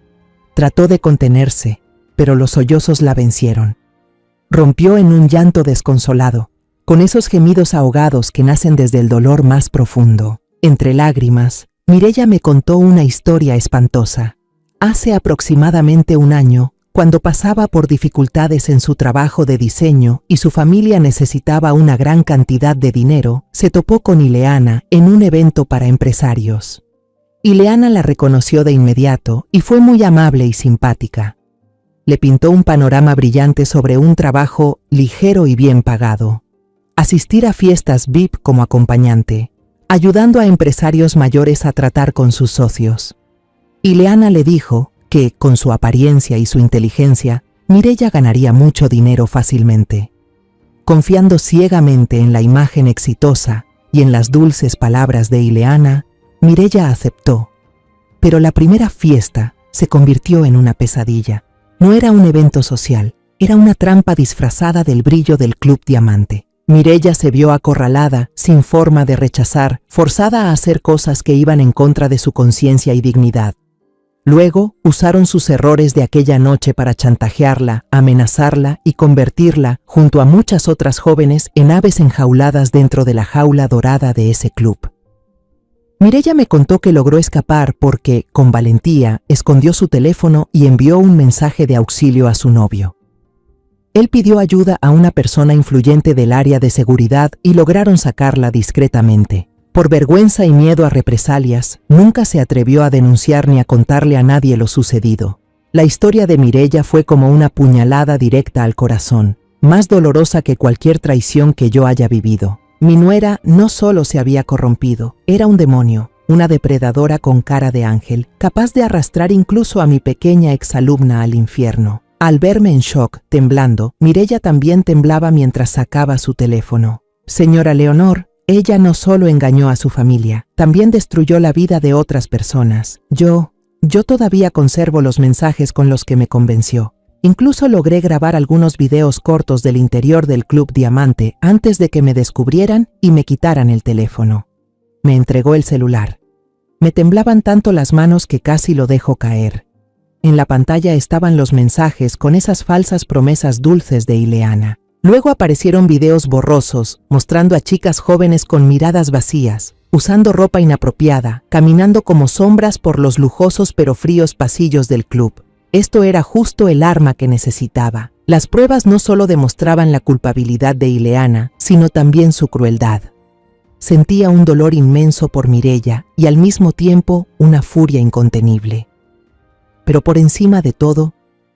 Trató de contenerse, pero los sollozos la vencieron. Rompió en un llanto desconsolado, con esos gemidos ahogados que nacen desde el dolor más profundo. Entre lágrimas, Mireya me contó una historia espantosa. Hace aproximadamente un año, cuando pasaba por dificultades en su trabajo de diseño y su familia necesitaba una gran cantidad de dinero, se topó con Ileana en un evento para empresarios. Ileana la reconoció de inmediato y fue muy amable y simpática. Le pintó un panorama brillante sobre un trabajo ligero y bien pagado. Asistir a fiestas VIP como acompañante, ayudando a empresarios mayores a tratar con sus socios. Ileana le dijo que, con su apariencia y su inteligencia, Mireya ganaría mucho dinero fácilmente. Confiando ciegamente en la imagen exitosa y en las dulces palabras de Ileana, Mireya aceptó. Pero la primera fiesta se convirtió en una pesadilla. No era un evento social, era una trampa disfrazada del brillo del Club Diamante. Mireya se vio acorralada, sin forma de rechazar, forzada a hacer cosas que iban en contra de su conciencia y dignidad. Luego, usaron sus errores de aquella noche para chantajearla, amenazarla y convertirla, junto a muchas otras jóvenes, en aves enjauladas dentro de la jaula dorada de ese club. Mireya me contó que logró escapar porque, con valentía, escondió su teléfono y envió un mensaje de auxilio a su novio. Él pidió ayuda a una persona influyente del área de seguridad y lograron sacarla discretamente. Por vergüenza y miedo a represalias, nunca se atrevió a denunciar ni a contarle a nadie lo sucedido. La historia de Mireya fue como una puñalada directa al corazón, más dolorosa que cualquier traición que yo haya vivido. Mi nuera no solo se había corrompido, era un demonio, una depredadora con cara de ángel, capaz de arrastrar incluso a mi pequeña exalumna al infierno. Al verme en shock, temblando, Mireya también temblaba mientras sacaba su teléfono. Señora Leonor, ella no solo engañó a su familia, también destruyó la vida de otras personas. Yo todavía conservo los mensajes con los que me convenció. Incluso logré grabar algunos videos cortos del interior del Club Diamante antes de que me descubrieran y me quitaran el teléfono. Me entregó el celular. Me temblaban tanto las manos que casi lo dejó caer. En la pantalla estaban los mensajes con esas falsas promesas dulces de Ileana. Luego aparecieron videos borrosos, mostrando a chicas jóvenes con miradas vacías, usando ropa inapropiada, caminando como sombras por los lujosos pero fríos pasillos del club. Esto era justo el arma que necesitaba. Las pruebas no solo demostraban la culpabilidad de Ileana, sino también su crueldad. Sentía un dolor inmenso por Mireya y al mismo tiempo una furia incontenible. Pero por encima de todo,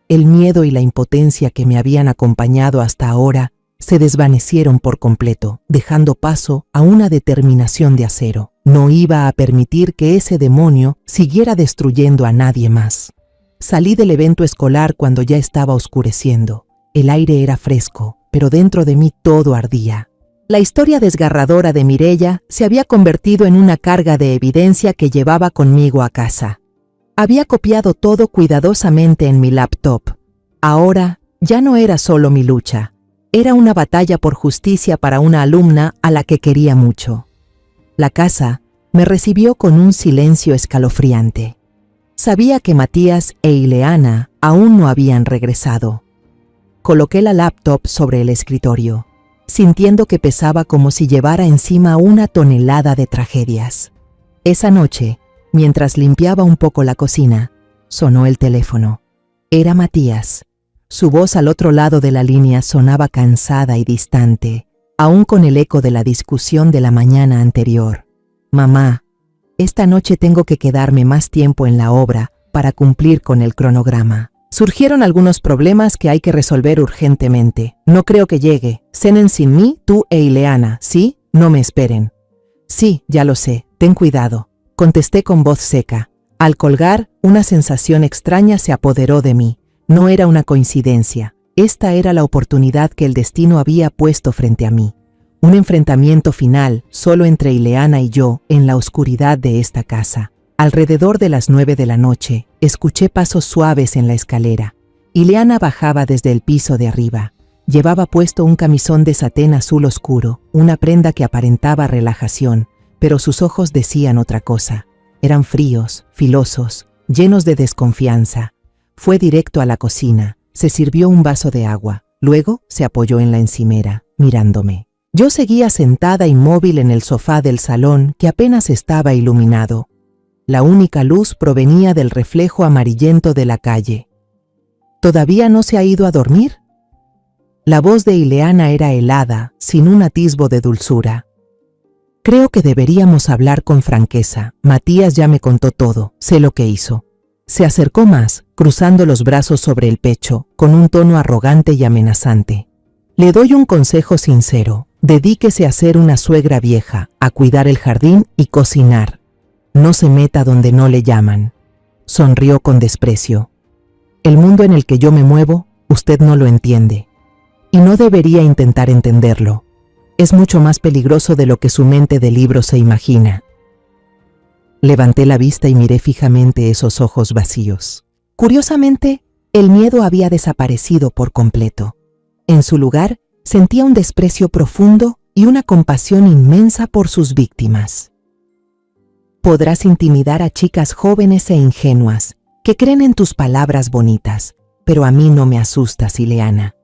el miedo y la impotencia que me habían acompañado hasta ahora se desvanecieron por completo, dejando paso a una determinación de acero. No iba a permitir que ese demonio siguiera destruyendo a nadie más. Salí del evento escolar cuando ya estaba oscureciendo. El aire era fresco, pero dentro de mí todo ardía. La historia desgarradora de Mireya se había convertido en una carga de evidencia que llevaba conmigo a casa. Había copiado todo cuidadosamente en mi laptop. Ahora ya no era solo mi lucha, era una batalla por justicia para una alumna a la que quería mucho. La casa me recibió con un silencio escalofriante. Sabía que Matías e Ileana aún no habían regresado. Coloqué la laptop sobre el escritorio, sintiendo que pesaba como si llevara encima una tonelada de tragedias. Esa noche, mientras limpiaba un poco la cocina, sonó el teléfono. Era Matías. Su voz al otro lado de la línea sonaba cansada y distante, aún con el eco de la discusión de la mañana anterior. Mamá, esta noche tengo que quedarme más tiempo en la obra para cumplir con el cronograma. Surgieron algunos problemas que hay que resolver urgentemente. No creo que llegue. Cenen sin mí, tú e Ileana, ¿sí? No me esperen. Sí, ya lo sé. Ten cuidado. Contesté con voz seca. Al colgar, una sensación extraña se apoderó de mí. No era una coincidencia. Esta era la oportunidad que el destino había puesto frente a mí. Un enfrentamiento final, solo entre Ileana y yo, en la oscuridad de esta casa. Alrededor de las 9 de la noche, escuché pasos suaves en la escalera. Ileana bajaba desde el piso de arriba. Llevaba puesto un camisón de satén azul oscuro, una prenda que aparentaba relajación, pero sus ojos decían otra cosa. Eran fríos, filosos, llenos de desconfianza. Fue directo a la cocina, se sirvió un vaso de agua, luego se apoyó en la encimera, mirándome. Yo seguía sentada inmóvil en el sofá del salón que apenas estaba iluminado. La única luz provenía del reflejo amarillento de la calle. ¿Todavía no se ha ido a dormir? La voz de Ileana era helada, sin un atisbo de dulzura. Creo que deberíamos hablar con franqueza. Matías ya me contó todo, sé lo que hizo. Se acercó más, cruzando los brazos sobre el pecho, con un tono arrogante y amenazante. Le doy un consejo sincero. Dedíquese a ser una suegra vieja, a cuidar el jardín y cocinar. No se meta donde no le llaman. Sonrió con desprecio. El mundo en el que yo me muevo, usted no lo entiende. Y no debería intentar entenderlo. Es mucho más peligroso de lo que su mente de libro se imagina. Levanté la vista y miré fijamente esos ojos vacíos. Curiosamente, el miedo había desaparecido por completo. En su lugar, sentía un desprecio profundo y una compasión inmensa por sus víctimas. Podrás intimidar a chicas jóvenes e ingenuas, que creen en tus palabras bonitas, pero a mí no me asustas, Ileana.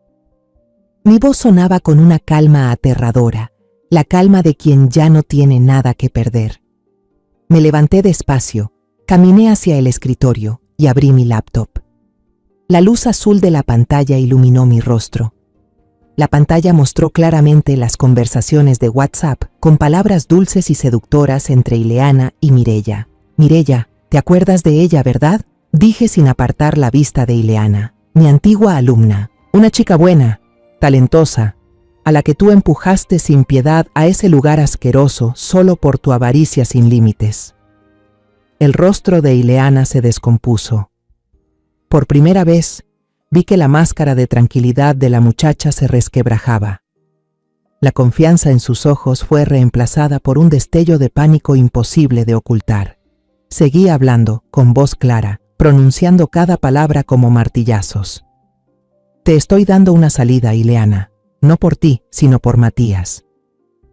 Mi voz sonaba con una calma aterradora, la calma de quien ya no tiene nada que perder. Me levanté despacio, caminé hacia el escritorio y abrí mi laptop. La luz azul de la pantalla iluminó mi rostro. La pantalla mostró claramente las conversaciones de WhatsApp con palabras dulces y seductoras entre Ileana y Mireia. Mireia, ¿te acuerdas de ella, verdad? Dije sin apartar la vista de Ileana. Mi antigua alumna, una chica buena, talentosa, a la que tú empujaste sin piedad a ese lugar asqueroso solo por tu avaricia sin límites. El rostro de Ileana se descompuso. Por primera vez, vi que la máscara de tranquilidad de la muchacha se resquebrajaba. La confianza en sus ojos fue reemplazada por un destello de pánico imposible de ocultar. Seguí hablando, con voz clara, pronunciando cada palabra como martillazos. Te estoy dando una salida, Ileana, no por ti, sino por Matías.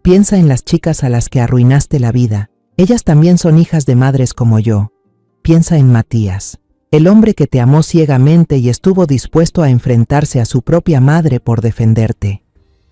Piensa en las chicas a las que arruinaste la vida. Ellas también son hijas de madres como yo. Piensa en Matías. El hombre que te amó ciegamente y estuvo dispuesto a enfrentarse a su propia madre por defenderte.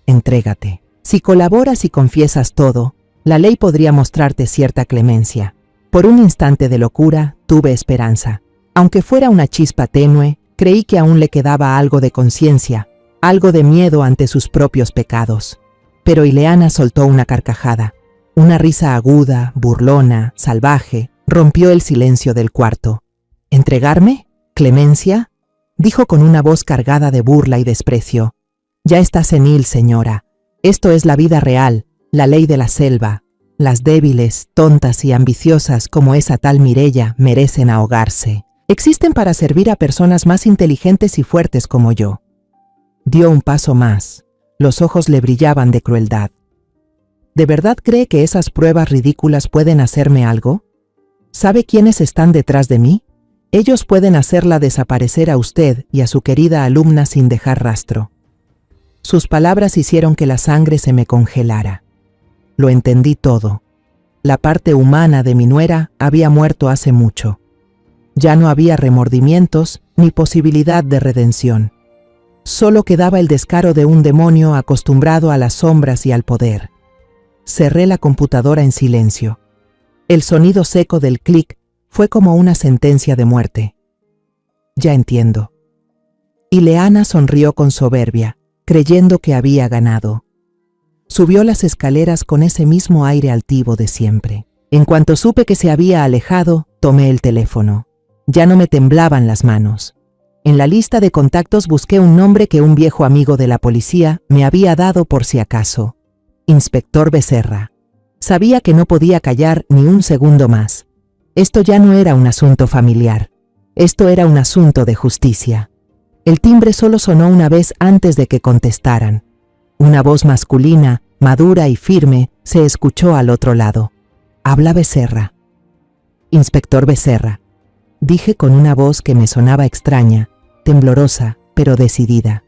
Entrégate. Si colaboras y confiesas todo, la ley podría mostrarte cierta clemencia. Por un instante de locura, tuve esperanza. Aunque fuera una chispa tenue, creí que aún le quedaba algo de conciencia, algo de miedo ante sus propios pecados. Pero Ileana soltó una carcajada. Una risa aguda, burlona, salvaje, rompió el silencio del cuarto. ¿Entregarme? ¿Clemencia? Dijo con una voz cargada de burla y desprecio. Ya está senil, señora. Esto es la vida real, la ley de la selva. Las débiles, tontas y ambiciosas como esa tal Mireia merecen ahogarse. Existen para servir a personas más inteligentes y fuertes como yo. Dio un paso más. Los ojos le brillaban de crueldad. ¿De verdad cree que esas pruebas ridículas pueden hacerme algo? ¿Sabe quiénes están detrás de mí? Ellos pueden hacerla desaparecer a usted y a su querida alumna sin dejar rastro. Sus palabras hicieron que la sangre se me congelara. Lo entendí todo. La parte humana de mi nuera había muerto hace mucho. Ya no había remordimientos ni posibilidad de redención. Solo quedaba el descaro de un demonio acostumbrado a las sombras y al poder. Cerré la computadora en silencio. El sonido seco del clic fue como una sentencia de muerte. Ya entiendo. Ileana sonrió con soberbia, creyendo que había ganado. Subió las escaleras con ese mismo aire altivo de siempre. En cuanto supe que se había alejado, tomé el teléfono. Ya no me temblaban las manos. En la lista de contactos busqué un nombre que un viejo amigo de la policía me había dado por si acaso. Inspector Becerra. Sabía que no podía callar ni un segundo más. Esto ya no era un asunto familiar. Esto era un asunto de justicia. El timbre solo sonó una vez antes de que contestaran. Una voz masculina, madura y firme, se escuchó al otro lado. Habla Becerra. Inspector Becerra, dije con una voz que me sonaba extraña, temblorosa, pero decidida.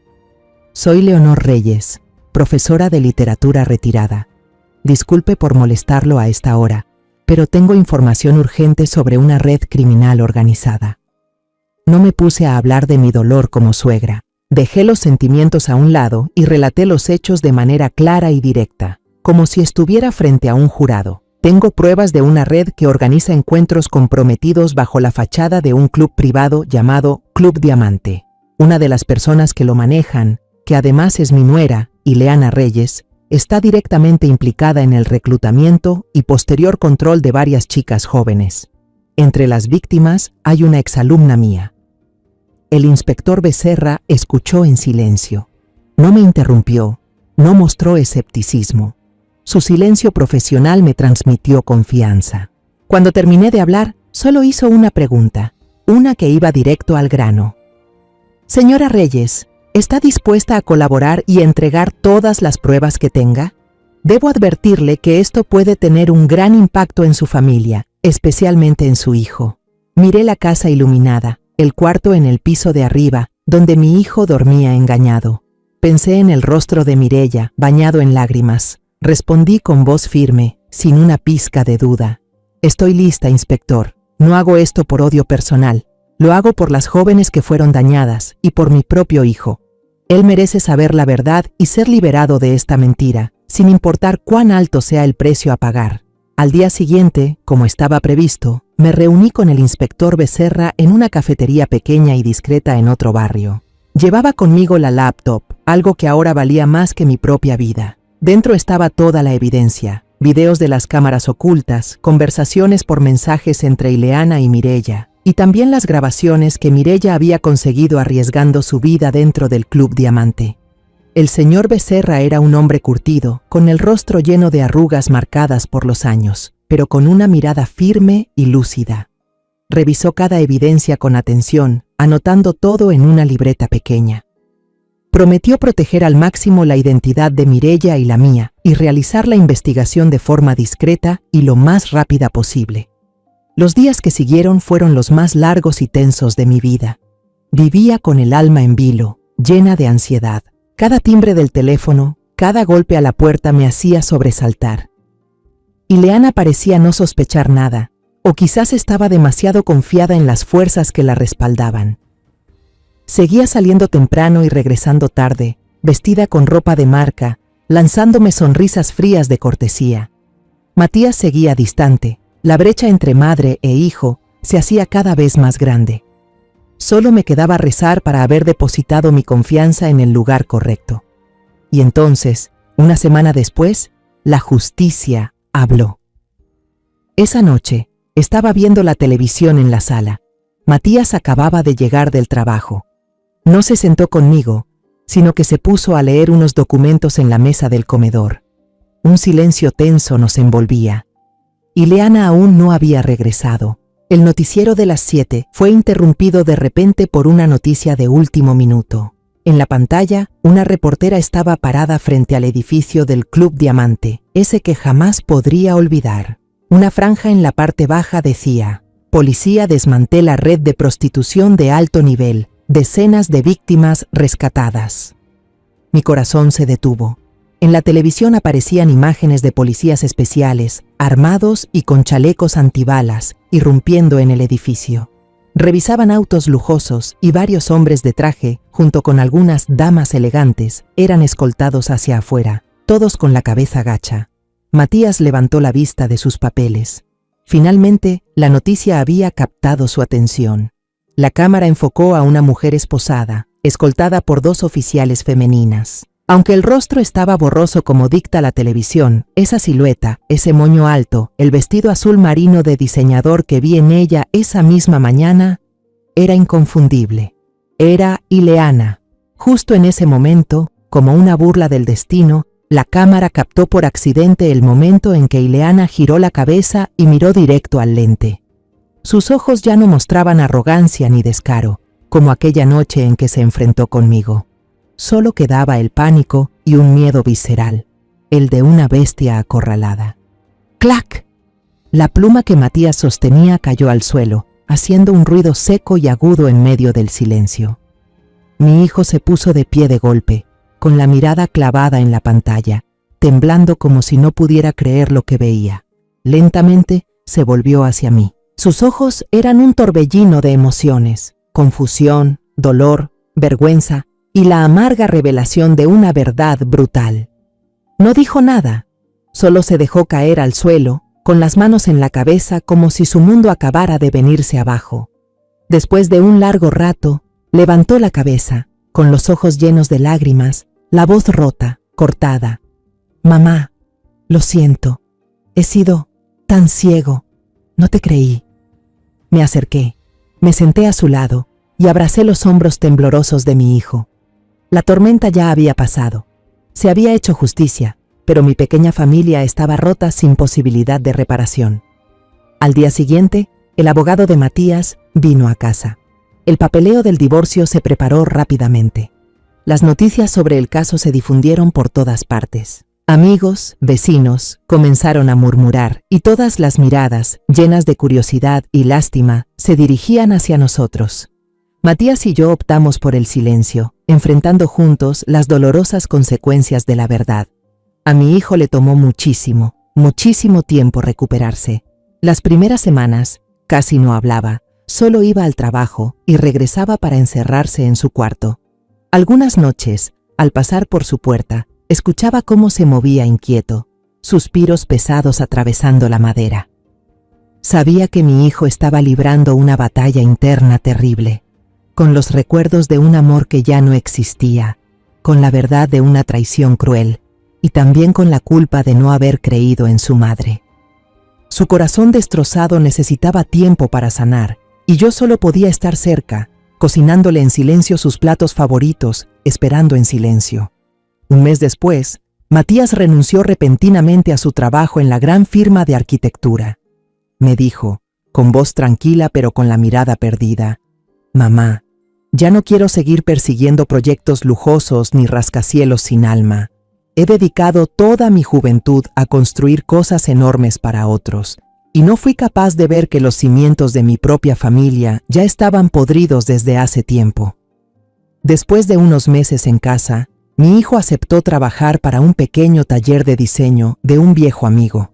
Soy Leonor Reyes, profesora de literatura retirada. Disculpe por molestarlo a esta hora, pero tengo información urgente sobre una red criminal organizada. No me puse a hablar de mi dolor como suegra. Dejé los sentimientos a un lado y relaté los hechos de manera clara y directa, como si estuviera frente a un jurado. Tengo pruebas de una red que organiza encuentros comprometidos bajo la fachada de un club privado llamado Club Diamante. Una de las personas que lo manejan, que además es mi nuera, Ileana Reyes, está directamente implicada en el reclutamiento y posterior control de varias chicas jóvenes. Entre las víctimas hay una exalumna mía. El inspector Becerra escuchó en silencio. No me interrumpió, no mostró escepticismo. Su silencio profesional me transmitió confianza. Cuando terminé de hablar, solo hizo una pregunta, una que iba directo al grano. Señora Reyes, ¿está dispuesta a colaborar y entregar todas las pruebas que tenga? Debo advertirle que esto puede tener un gran impacto en su familia, especialmente en su hijo. Miré la casa iluminada, el cuarto en el piso de arriba, donde mi hijo dormía engañado. Pensé en el rostro de Mireya, bañado en lágrimas. Respondí con voz firme, sin una pizca de duda. Estoy lista, inspector. No hago esto por odio personal. Lo hago por las jóvenes que fueron dañadas y por mi propio hijo. Él merece saber la verdad y ser liberado de esta mentira, sin importar cuán alto sea el precio a pagar. Al día siguiente, como estaba previsto, me reuní con el inspector Becerra en una cafetería pequeña y discreta en otro barrio. Llevaba conmigo la laptop, algo que ahora valía más que mi propia vida. Dentro estaba toda la evidencia, videos de las cámaras ocultas, conversaciones por mensajes entre Ileana y Mireya, y también las grabaciones que Mireya había conseguido arriesgando su vida dentro del Club Diamante. El señor Becerra era un hombre curtido, con el rostro lleno de arrugas marcadas por los años, pero con una mirada firme y lúcida. Revisó cada evidencia con atención, anotando todo en una libreta pequeña. Prometió proteger al máximo la identidad de Mireya y la mía, y realizar la investigación de forma discreta y lo más rápida posible. Los días que siguieron fueron los más largos y tensos de mi vida. Vivía con el alma en vilo, llena de ansiedad. Cada timbre del teléfono, cada golpe a la puerta me hacía sobresaltar. Ileana parecía no sospechar nada, o quizás estaba demasiado confiada en las fuerzas que la respaldaban. Seguía saliendo temprano y regresando tarde, vestida con ropa de marca, lanzándome sonrisas frías de cortesía. Matías seguía distante, la brecha entre madre e hijo se hacía cada vez más grande. Solo me quedaba rezar para haber depositado mi confianza en el lugar correcto. Y entonces, una semana después, la justicia habló. Esa noche, estaba viendo la televisión en la sala. Matías acababa de llegar del trabajo. No se sentó conmigo, sino que se puso a leer unos documentos en la mesa del comedor. Un silencio tenso nos envolvía. Ileana aún no había regresado. El noticiero de las 7 fue interrumpido de repente por una noticia de último minuto. En la pantalla, una reportera estaba parada frente al edificio del Club Diamante, ese que jamás podría olvidar. Una franja en la parte baja decía: Policía desmantela red de prostitución de alto nivel, decenas de víctimas rescatadas. Mi corazón se detuvo. En la televisión aparecían imágenes de policías especiales, armados y con chalecos antibalas, irrumpiendo en el edificio. Revisaban autos lujosos y varios hombres de traje, junto con algunas damas elegantes, eran escoltados hacia afuera, todos con la cabeza gacha. Matías levantó la vista de sus papeles. Finalmente, la noticia había captado su atención. La cámara enfocó a una mujer esposada, escoltada por 2 oficiales femeninas. Aunque el rostro estaba borroso como dicta la televisión, esa silueta, ese moño alto, el vestido azul marino de diseñador que vi en ella esa misma mañana, era inconfundible. Era Ileana. Justo en ese momento, como una burla del destino, la cámara captó por accidente el momento en que Ileana giró la cabeza y miró directo al lente. Sus ojos ya no mostraban arrogancia ni descaro, como aquella noche en que se enfrentó conmigo. Solo quedaba el pánico y un miedo visceral, el de una bestia acorralada. ¡Clac! La pluma que Matías sostenía cayó al suelo, haciendo un ruido seco y agudo en medio del silencio. Mi hijo se puso de pie de golpe, con la mirada clavada en la pantalla, temblando como si no pudiera creer lo que veía. Lentamente se volvió hacia mí. Sus ojos eran un torbellino de emociones, confusión, dolor, vergüenza y la amarga revelación de una verdad brutal. No dijo nada, solo se dejó caer al suelo, con las manos en la cabeza como si su mundo acabara de venirse abajo. Después de un largo rato, levantó la cabeza, con los ojos llenos de lágrimas, la voz rota, cortada. «Mamá, lo siento, he sido tan ciego, no te creí». Me acerqué, me senté a su lado y abracé los hombros temblorosos de mi hijo. La tormenta ya había pasado. Se había hecho justicia, pero mi pequeña familia estaba rota sin posibilidad de reparación. Al día siguiente, el abogado de Matías vino a casa. El papeleo del divorcio se preparó rápidamente. Las noticias sobre el caso se difundieron por todas partes. Amigos, vecinos, comenzaron a murmurar y todas las miradas, llenas de curiosidad y lástima, se dirigían hacia nosotros. Matías y yo optamos por el silencio, enfrentando juntos las dolorosas consecuencias de la verdad. A mi hijo le tomó muchísimo tiempo recuperarse. Las primeras semanas casi no hablaba, solo iba al trabajo y regresaba para encerrarse en su cuarto. Algunas noches, al pasar por su puerta, escuchaba cómo se movía inquieto, suspiros pesados atravesando la madera. Sabía que mi hijo estaba librando una batalla interna terrible, con los recuerdos de un amor que ya no existía, con la verdad de una traición cruel y también con la culpa de no haber creído en su madre. Su corazón destrozado necesitaba tiempo para sanar y yo solo podía estar cerca, cocinándole en silencio sus platos favoritos, esperando en silencio. Un mes después, Matías renunció repentinamente a su trabajo en la gran firma de arquitectura. Me dijo, con voz tranquila pero con la mirada perdida: «Mamá, ya no quiero seguir persiguiendo proyectos lujosos ni rascacielos sin alma. He dedicado toda mi juventud a construir cosas enormes para otros, y no fui capaz de ver que los cimientos de mi propia familia ya estaban podridos desde hace tiempo». Después de unos meses en casa, mi hijo aceptó trabajar para un pequeño taller de diseño de un viejo amigo.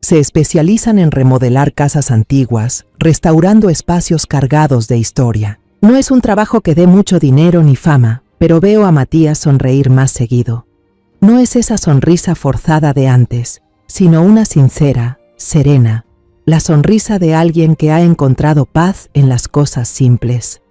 Se especializan en remodelar casas antiguas, restaurando espacios cargados de historia. No es un trabajo que dé mucho dinero ni fama, pero veo a Matías sonreír más seguido. No es esa sonrisa forzada de antes, sino una sincera, serena, la sonrisa de alguien que ha encontrado paz en las cosas simples.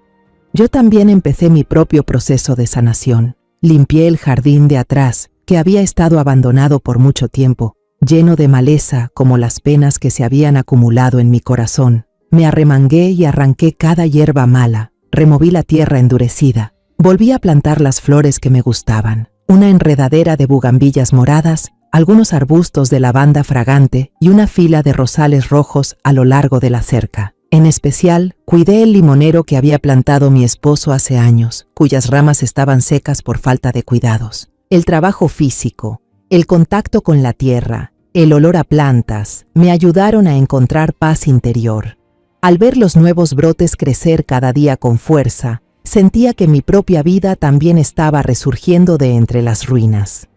Yo también empecé mi propio proceso de sanación. Limpié el jardín de atrás, que había estado abandonado por mucho tiempo, lleno de maleza como las penas que se habían acumulado en mi corazón. Me arremangué y arranqué cada hierba mala, removí la tierra endurecida, volví a plantar las flores que me gustaban, una enredadera de bugambillas moradas, algunos arbustos de lavanda fragante y una fila de rosales rojos a lo largo de la cerca. En especial, cuidé el limonero que había plantado mi esposo hace años, cuyas ramas estaban secas por falta de cuidados. El trabajo físico, el contacto con la tierra, el olor a plantas, me ayudaron a encontrar paz interior. Al ver los nuevos brotes crecer cada día con fuerza, sentía que mi propia vida también estaba resurgiendo de entre las ruinas.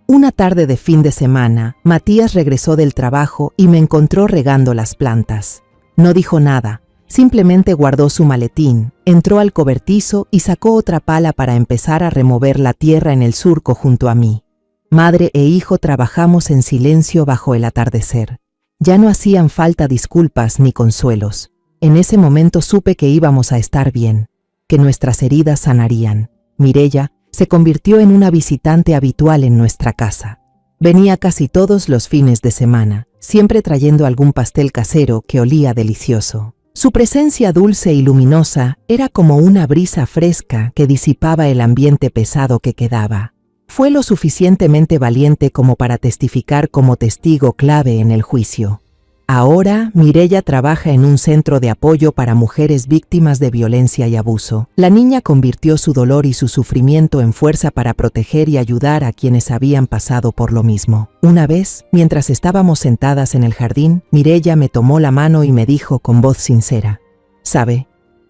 Una tarde de fin de semana, Matías regresó del trabajo y me encontró regando las plantas. No dijo nada, simplemente guardó su maletín, entró al cobertizo y sacó otra pala para empezar a remover la tierra en el surco junto a mí. Madre e hijo trabajamos en silencio bajo el atardecer. Ya no hacían falta disculpas ni consuelos. En ese momento supe que íbamos a estar bien. que nuestras heridas sanarían. Mireya se convirtió en una visitante habitual en nuestra casa. Venía casi todos los fines de semana, siempre trayendo algún pastel casero que olía delicioso. Su presencia dulce y luminosa era como una brisa fresca que disipaba el ambiente pesado que quedaba. Fue lo suficientemente valiente como para testificar como testigo clave en el juicio. Ahora, Mireya trabaja en un centro de apoyo para mujeres víctimas de violencia y abuso. La niña convirtió su dolor y su sufrimiento en fuerza para proteger y ayudar a quienes habían pasado por lo mismo. Una vez, mientras estábamos sentadas en el jardín, Mireya me tomó la mano y me dijo con voz sincera: «¿Sabe?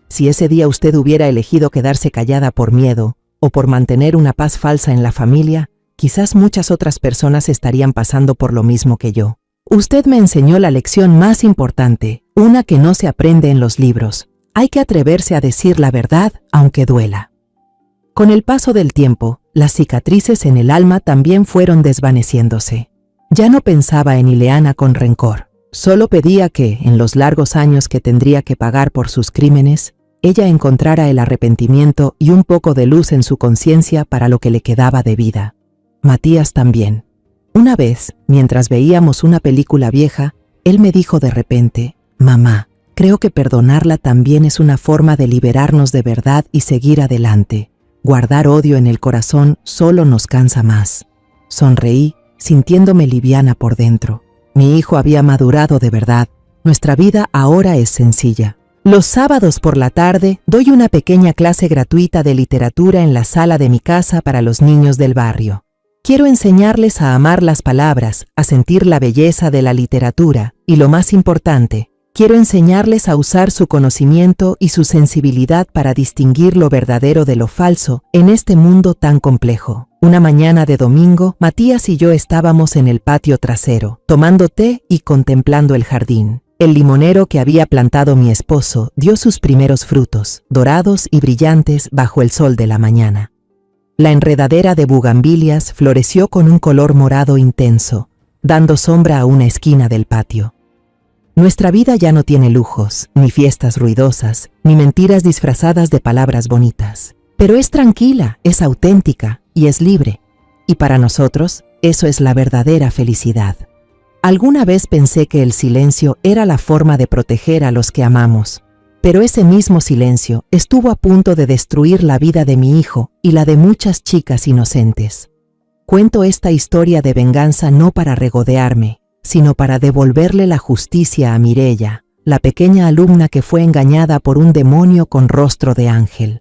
Si ese día usted hubiera elegido quedarse callada por miedo o por mantener una paz falsa en la familia, quizás muchas otras personas estarían pasando por lo mismo que yo. Usted me enseñó la lección más importante, una que no se aprende en los libros. Hay que atreverse a decir la verdad, aunque duela». Con el paso del tiempo, las cicatrices en el alma también fueron desvaneciéndose. Ya no pensaba en Ileana con rencor. Solo pedía que, en los largos años que tendría que pagar por sus crímenes, ella encontrara el arrepentimiento y un poco de luz en su conciencia para lo que le quedaba de vida. Matías también. Una vez, mientras veíamos una película vieja, él me dijo de repente: «Mamá, creo que perdonarla también es una forma de liberarnos de verdad y seguir adelante. Guardar odio en el corazón solo nos cansa más». Sonreí, sintiéndome liviana por dentro. Mi hijo había madurado de verdad. Nuestra vida ahora es sencilla. Los sábados por la tarde doy una pequeña clase gratuita de literatura en la sala de mi casa para los niños del barrio. Quiero enseñarles a amar las palabras, a sentir la belleza de la literatura y, lo más importante, quiero enseñarles a usar su conocimiento y su sensibilidad para distinguir lo verdadero de lo falso en este mundo tan complejo. Una mañana de domingo, Matías y yo estábamos en el patio trasero, tomando té y contemplando el jardín. El limonero que había plantado mi esposo dio sus primeros frutos, dorados y brillantes bajo el sol de la mañana. La enredadera de bugambilias floreció con un color morado intenso, dando sombra a una esquina del patio. Nuestra vida ya no tiene lujos, ni fiestas ruidosas, ni mentiras disfrazadas de palabras bonitas. Pero es tranquila, es auténtica y es libre. Y para nosotros, eso es la verdadera felicidad. Alguna vez pensé que el silencio era la forma de proteger a los que amamos. Pero ese mismo silencio estuvo a punto de destruir la vida de mi hijo y la de muchas chicas inocentes. Cuento esta historia de venganza no para regodearme, sino para devolverle la justicia a Mireya, la pequeña alumna que fue engañada por un demonio con rostro de ángel.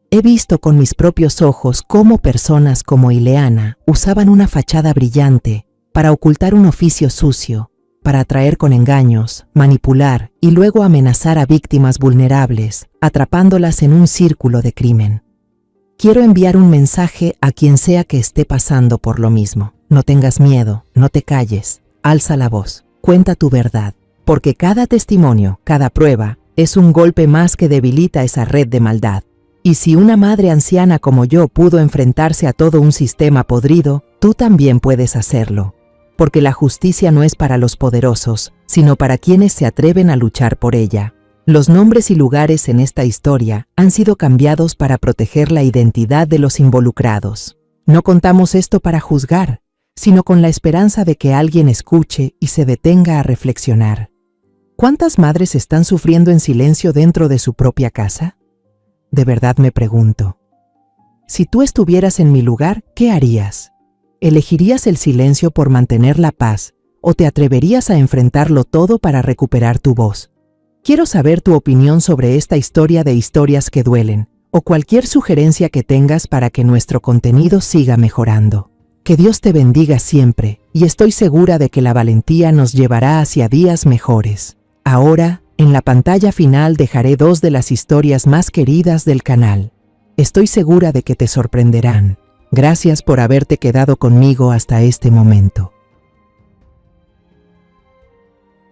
He visto con mis propios ojos cómo personas como Ileana usaban una fachada brillante para ocultar un oficio sucio, para atraer con engaños, manipular y luego amenazar a víctimas vulnerables, atrapándolas en un círculo de crimen. Quiero enviar un mensaje a quien sea que esté pasando por lo mismo. No tengas miedo, no te calles, alza la voz, cuenta tu verdad, porque cada testimonio, cada prueba, es un golpe más que debilita esa red de maldad. Y si una madre anciana como yo pudo enfrentarse a todo un sistema podrido, tú también puedes hacerlo. Porque la justicia no es para los poderosos, sino para quienes se atreven a luchar por ella. Los nombres y lugares en esta historia han sido cambiados para proteger la identidad de los involucrados. No contamos esto para juzgar, sino con la esperanza de que alguien escuche y se detenga a reflexionar. ¿Cuántas madres están sufriendo en silencio dentro de su propia casa? De verdad me pregunto. Si tú estuvieras en mi lugar, ¿qué harías? ¿Elegirías el silencio por mantener la paz o te atreverías a enfrentarlo todo para recuperar tu voz? Quiero saber tu opinión sobre esta historia de historias que duelen o cualquier sugerencia que tengas para que nuestro contenido siga mejorando. Que Dios te bendiga siempre y estoy segura de que la valentía nos llevará hacia días mejores. Ahora, en la pantalla final dejaré 2 de las historias más queridas del canal. Estoy segura de que te sorprenderán. Gracias por haberte quedado conmigo hasta este momento.